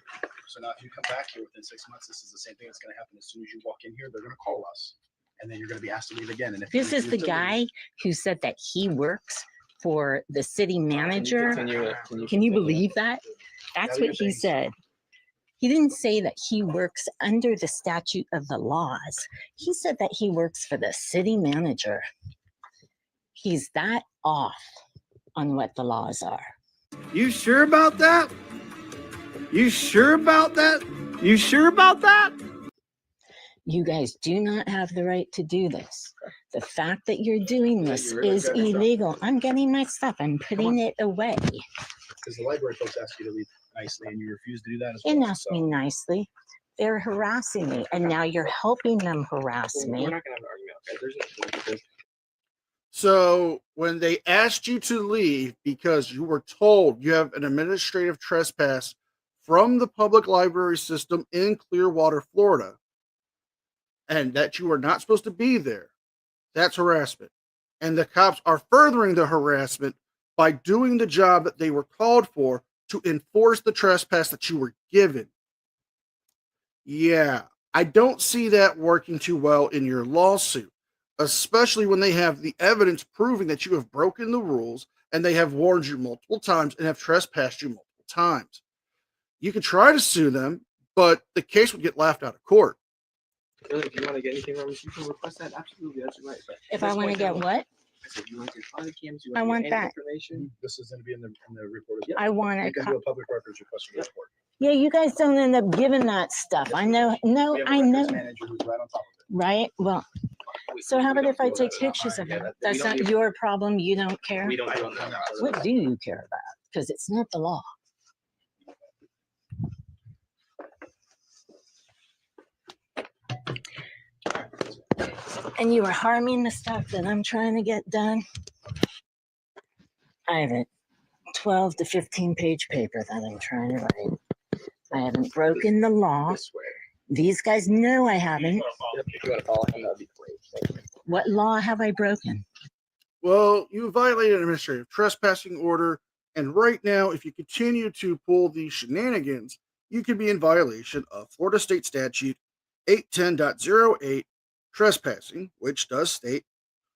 So now if you come back here within 6 months, this is the same thing that's going to happen. As soon as you walk in here, they're going to call us. And then you're going to be asked to leave again. And if This you is the refuse to guy leave- who said that he works for the city manager. Can you believe that? That's Now what he said. He didn't say that he works under the statute of the laws. He said that he works for the city manager. He's that off on what the laws are. You sure about that? You sure about that? You sure about that? You guys do not have the right to do this. The fact that you're doing this you're really is good at stuff. illegal. I'm getting my stuff. I'm putting it away. Because the library folks ask you to leave nicely, and you refuse to do that as well. And ask me nicely. They're harassing me, and now you're helping them harass me. We're not going to have an argument, okay? There's no point because So when they asked you to leave because you were told you have an administrative trespass from the public library system in Clearwater, Florida, and that you are not supposed to be there, that's harassment. And the cops are furthering the harassment by doing the job that they were called for to enforce the trespass that you were given. Yeah, I don't see that working too well in your lawsuit, especially when they have the evidence proving that you have broken the rules and they have warned you multiple times and have trespassed you multiple times. You could try to sue them, but the case would get laughed out of court. really, if you want to get anything from us, you can request that. Absolutely, that's right. But If I want to get what? I said, you want your body cams, you I want want any that. information. This is going to be in the report as well. I want You it. can do a public records request for the report. Yeah, you guys don't end up giving that stuff. I know. No, We have a I know. records manager who's right on top of it. Right? Well, so how about if I take pictures of Yeah, it? we That's don't not do- your problem. You don't care. We don't do that. What do you care about? Because it's not the law. and you are harming the stuff that I'm trying to get done. I have a 12 to 15 page paper that I'm trying to write. I haven't broken the law. These guys know I haven't. What law have I broken? Well, you violated an administrative trespassing order, and right now, if you continue to pull these shenanigans, you could be in violation of Florida State Statute 810.08, trespassing, which does state,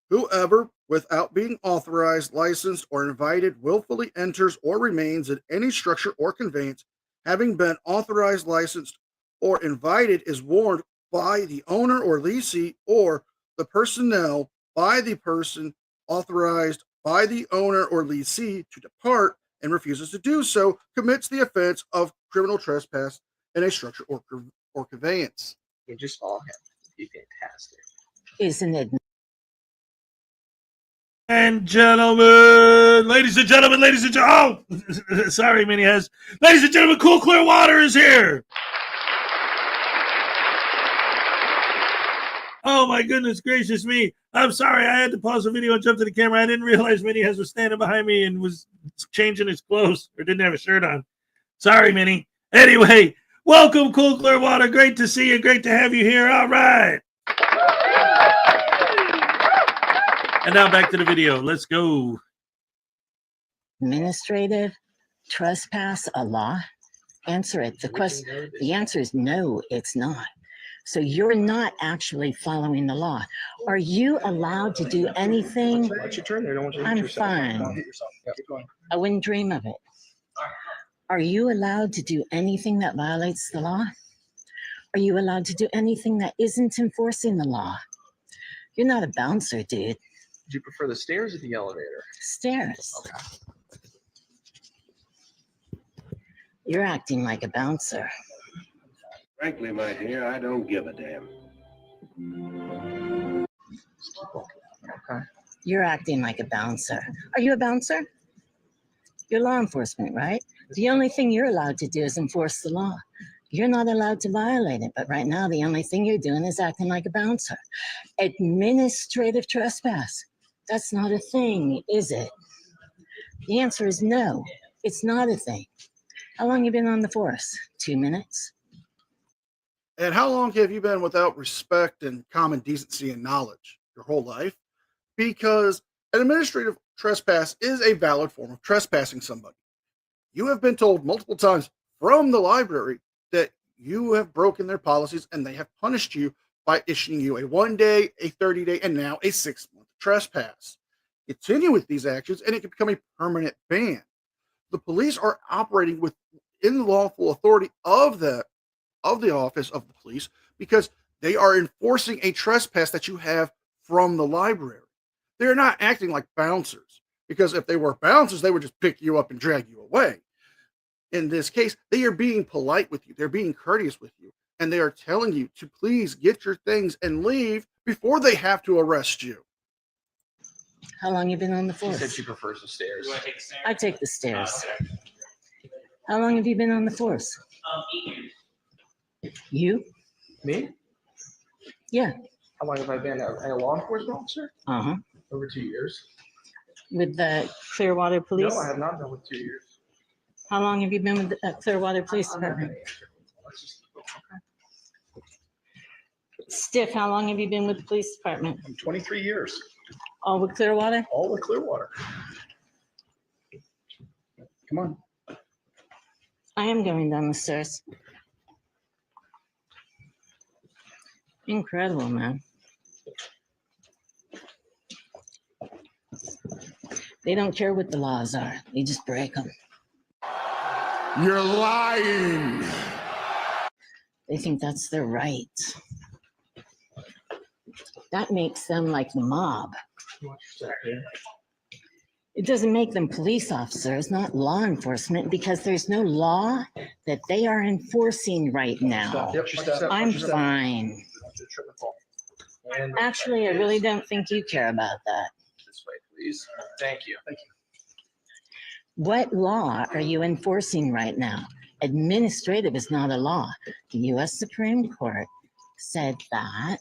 whoever, without being authorized, licensed, or invited, willfully enters or remains in any structure or conveyance, having been authorized, licensed, or invited, is warned by the owner or lessee or the personnel by the person authorized by the owner or lessee to depart and refuses to do so, commits the offense of criminal trespass in a structure or conveyance. You just follow him. It'd be fantastic. Isn't it? And gentlemen, ladies and gentlemen, oh, sorry, Minnie has. Ladies and gentlemen, Cool Clear Water is here. Oh my goodness gracious me. I'm sorry, I had to pause the video and jump to the camera. I didn't realize Minnie has was standing behind me and was changing his clothes or didn't have a shirt on. Sorry, Minnie. Anyway, welcome, Cool Clear Water. Great to see you. Great to have you here. All right. And now back to the video. Let's go. Administrative trespass a law? Answer it. The answer is no, it's not. So you're not actually following the law. Are you allowed to do anything? I'm fine. I wouldn't dream of it. Are you allowed to do anything that violates the law? Are you allowed to do anything that isn't enforcing the law? You're not a bouncer, dude. Do you prefer the stairs or the elevator? Stairs. Okay. You're acting like a bouncer. Frankly, my dear, I don't give a damn. Okay. You're acting like a bouncer. Are you a bouncer? You're law enforcement, right? The only thing you're allowed to do is enforce the law. You're not allowed to violate it, but right now the only thing you're doing is acting like a bouncer. Administrative trespass. That's not a thing, is it? The answer is no, it's not a thing. How long you been on the force? 2 minutes? And how long have you been without respect and common decency and knowledge? Your whole life? Because an administrative trespass is a valid form of trespassing somebody. You have been told multiple times from the library that you have broken their policies and they have punished you by issuing you a 1-day, a 30-day, and now a 6-month trespass. Continue with these actions and it can become a permanent ban. The police are operating within the lawful authority of the office of the police because they are enforcing a trespass that you have from the library. They're not acting like bouncers, because if they were bouncers, they would just pick you up and drag you away. In this case, they are being polite with you. They're being courteous with you. And they are telling you to please get your things and leave before they have to arrest you. How long you been on the She force? said she prefers the stairs. I take the stairs. How long have you been on the force? 8 years. You? Me? Yeah. How long have I been a law enforcement officer? Uh-huh. Over 2 years. With the Clearwater Police? No, I have not been with 2 years. How long have you been with the Clearwater Police Department? Stiff, how long have you been with the police department? 23 years. All with Clearwater? All with Clearwater. Come on. I am going down the stairs. Incredible, man. They don't care what the laws are. They just break them. You're lying. They think that's their right. That makes them like the mob. It doesn't make them police officers, not law enforcement, because there's no law that they are enforcing right now. I'm fine. Actually, I really don't think you care about that. This way, please. Thank you. Thank you. What law are you enforcing right now? Administrative is not a law. The U.S. Supreme Court said that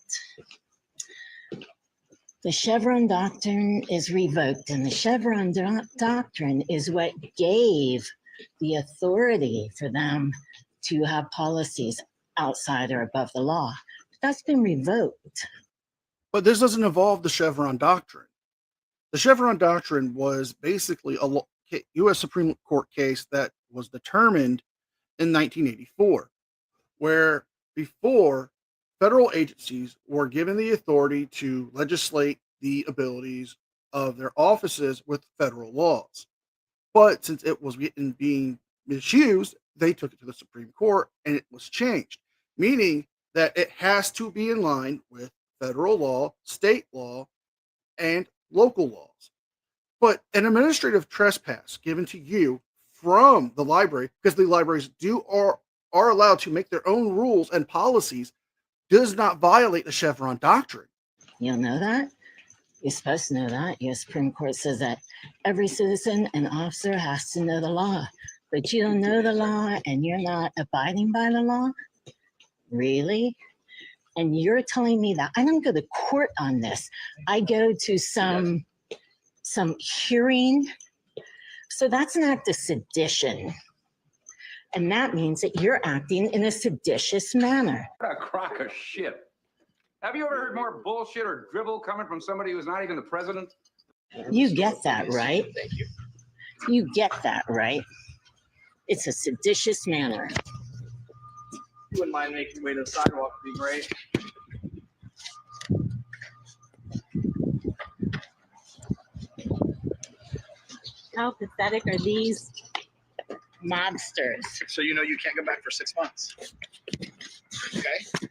The Chevron doctrine is revoked, and the Chevron doctrine is what gave the authority for them to have policies outside or above the law. That's been revoked. But this doesn't involve the Chevron doctrine. The Chevron doctrine was basically a U.S. Supreme Court case that was determined in 1984, where before federal agencies were given the authority to legislate the abilities of their offices with federal laws. But since it was being misused, they took it to the Supreme Court and it was changed, meaning that it has to be in line with federal law, state law, and local laws. But an administrative trespass given to you from the library, because the libraries are allowed to make their own rules and policies, does not violate the Chevron doctrine. You'll know that? You're supposed to know that. Your Supreme Court says that every citizen and officer has to know the law. But you don't know the law and you're not abiding by the law? Really? And you're telling me that? I don't go to court on this. I go to some hearing. So that's an act of sedition. And that means that you're acting in a seditious manner. What a crock of shit. Have you ever heard more bullshit or dribble coming from somebody who's not even the president? You get that, right? Thank you. You get that, right? It's a seditious manner. You wouldn't mind making your way to the sidewalk, would be great. How pathetic are these mobsters? So you know you can't go back for 6 months. Okay.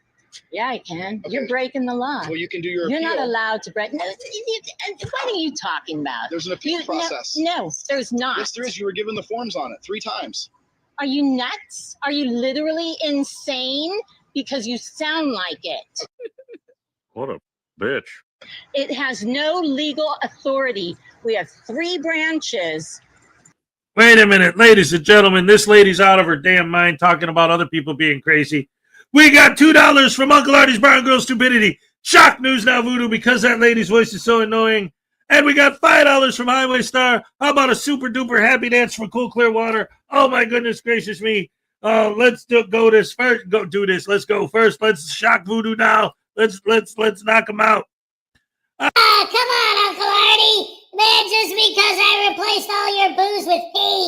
Yeah, I can. Okay. You're breaking the law. Well, you can do your You're appeal. not allowed to break. No, what are you talking about? There's an appeal process. No, there's not. Yes, there is. You were given the forms on it 3 times. Are you nuts? Are you literally insane? Because you sound like it. What a bitch. It has no legal authority. We have 3 branches. Wait a minute, ladies and gentlemen. This lady's out of her damn mind talking about other people being crazy. We got $2 from Uncle Artie's Bar and Grill Stupidity. Shock News Now Voodoo because that lady's voice is so annoying. And we got $5 from Highway Star. How about a super duper happy dance from Cool Clear Water? Oh my goodness gracious me. Let's go this first. Go do this. Let's go first. Let's shock Voodoo now. Let's knock him out. Come on, Uncle Artie. Man, just because I replaced all your booze with pee.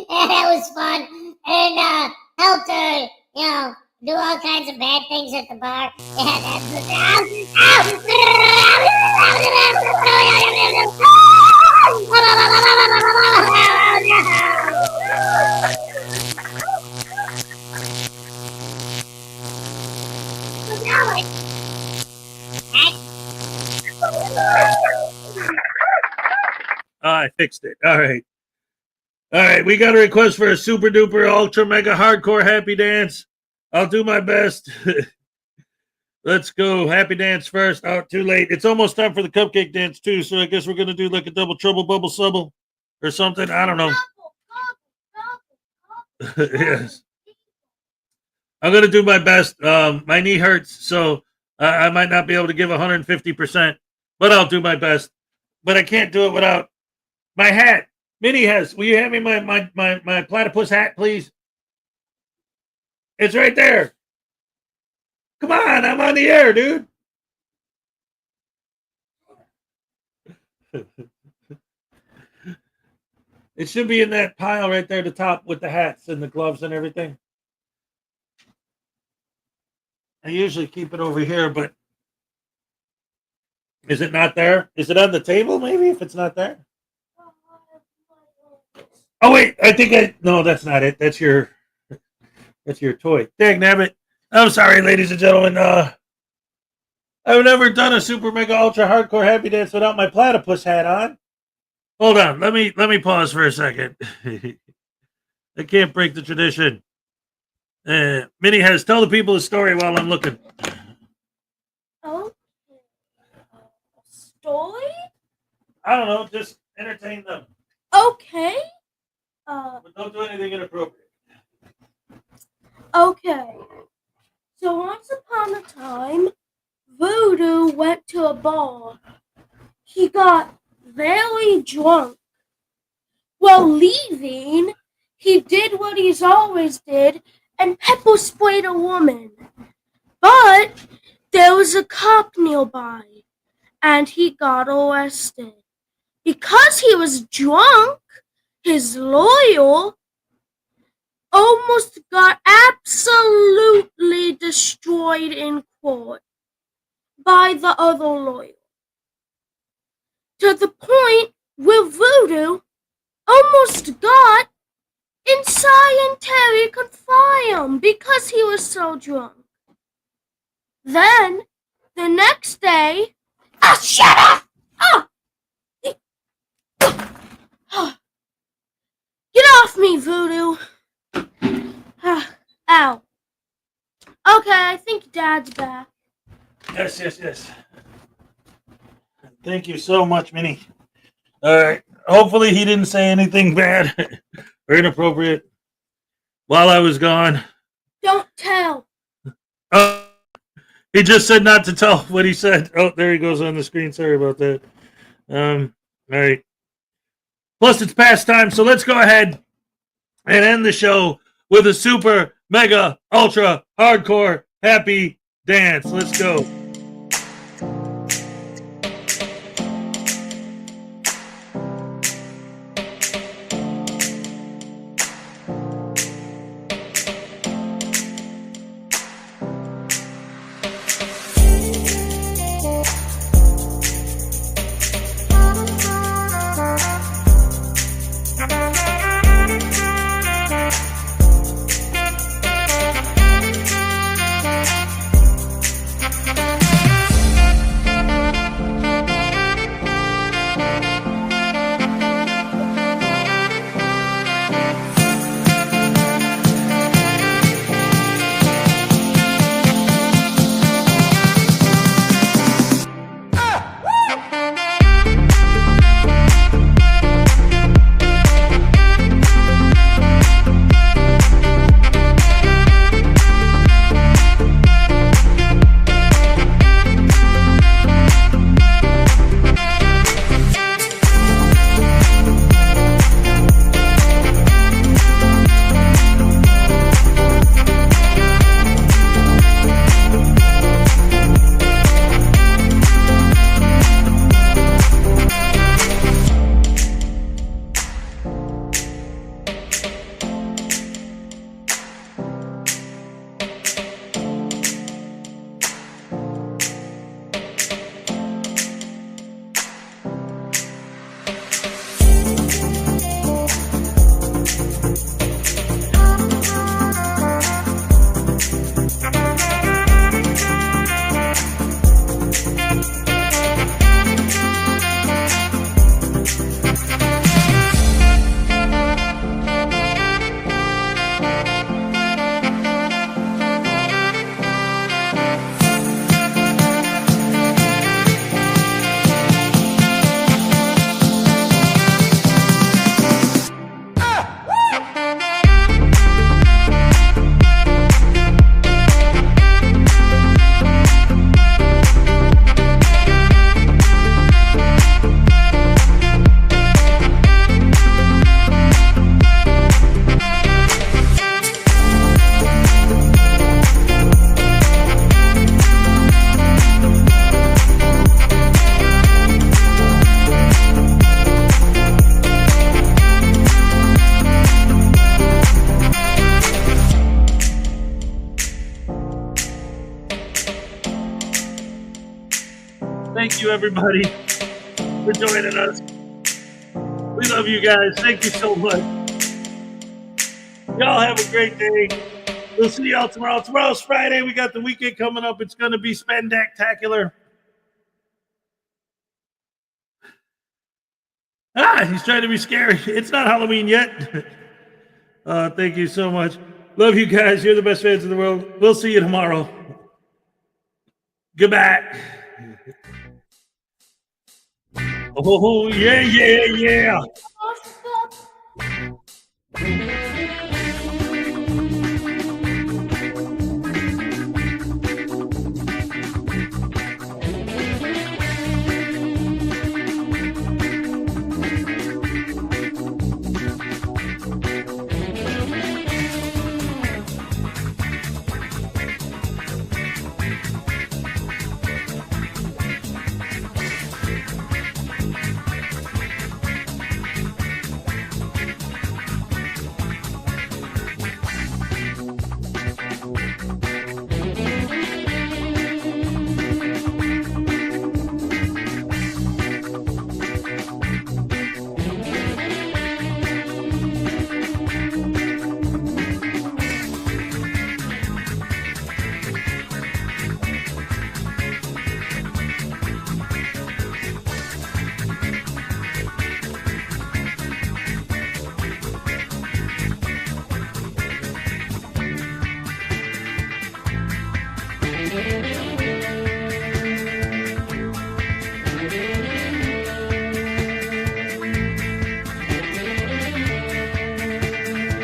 That was fun. And helped her, do all kinds of bad things at the bar. Yeah, I fixed it. All right. We got a request for a super duper ultra mega hardcore happy dance. I'll do my best. Let's go. Happy dance first. Oh, too late. It's almost time for the cupcake dance too, so I guess we're gonna do like a double trouble bubble subble or something. I don't know. Yes. I'm gonna do my best. My knee hurts, so I might not be able to give 150%, but I'll do my best. But I can't do it without my hat. Minnie has. Will you hand me my platypus hat, please? It's right there. Come on, I'm on the air, dude. It should be in that pile right there at the top with the hats and the gloves and everything. I usually keep it over here, but is it not there? Is it on the table, maybe, if it's not there? Oh, wait, no, that's not it. That's your toy. Dang nabbit. I'm sorry, ladies and gentlemen. I've never done a super mega ultra hardcore happy dance without my platypus hat on. Hold on. Let me pause for a second. I can't break the tradition. Minnie has tell the people a story while I'm looking. Oh, story? I don't know. Just entertain them. Okay. But don't do anything inappropriate. Okay. So once upon a time, Voodoo went to a bar. He got very drunk. While leaving, he did what he's always did and pepper sprayed a woman. But there was a cop nearby, and he got arrested. Because he was drunk, his lawyer almost got absolutely destroyed in court by the other lawyer. To the point where Voodoo almost got involuntary confinement because he was so drunk. Then, the next day... Oh, shut up! Get off me, Voodoo! Ow. Okay, I think Dad's back. Yes. Thank you so much, Minnie. All right. Hopefully he didn't say anything bad or inappropriate while I was gone. Don't tell. He just said not to tell what he said. Oh, there he goes on the screen. Sorry about that. All right. Plus, it's past time, so let's go ahead and end the show with a super, mega, ultra, hardcore, happy dance. Let's go. Thank you, everybody, for joining us. We love you guys. Thank you so much. Y'all have a great day. We'll see y'all tomorrow. Tomorrow's Friday. We got the weekend coming up. It's going to be spendactacular. He's trying to be scary. It's not Halloween yet. Thank you so much. Love you guys. You're the best fans in the world. We'll see you tomorrow. Goodbye. Oh, yeah.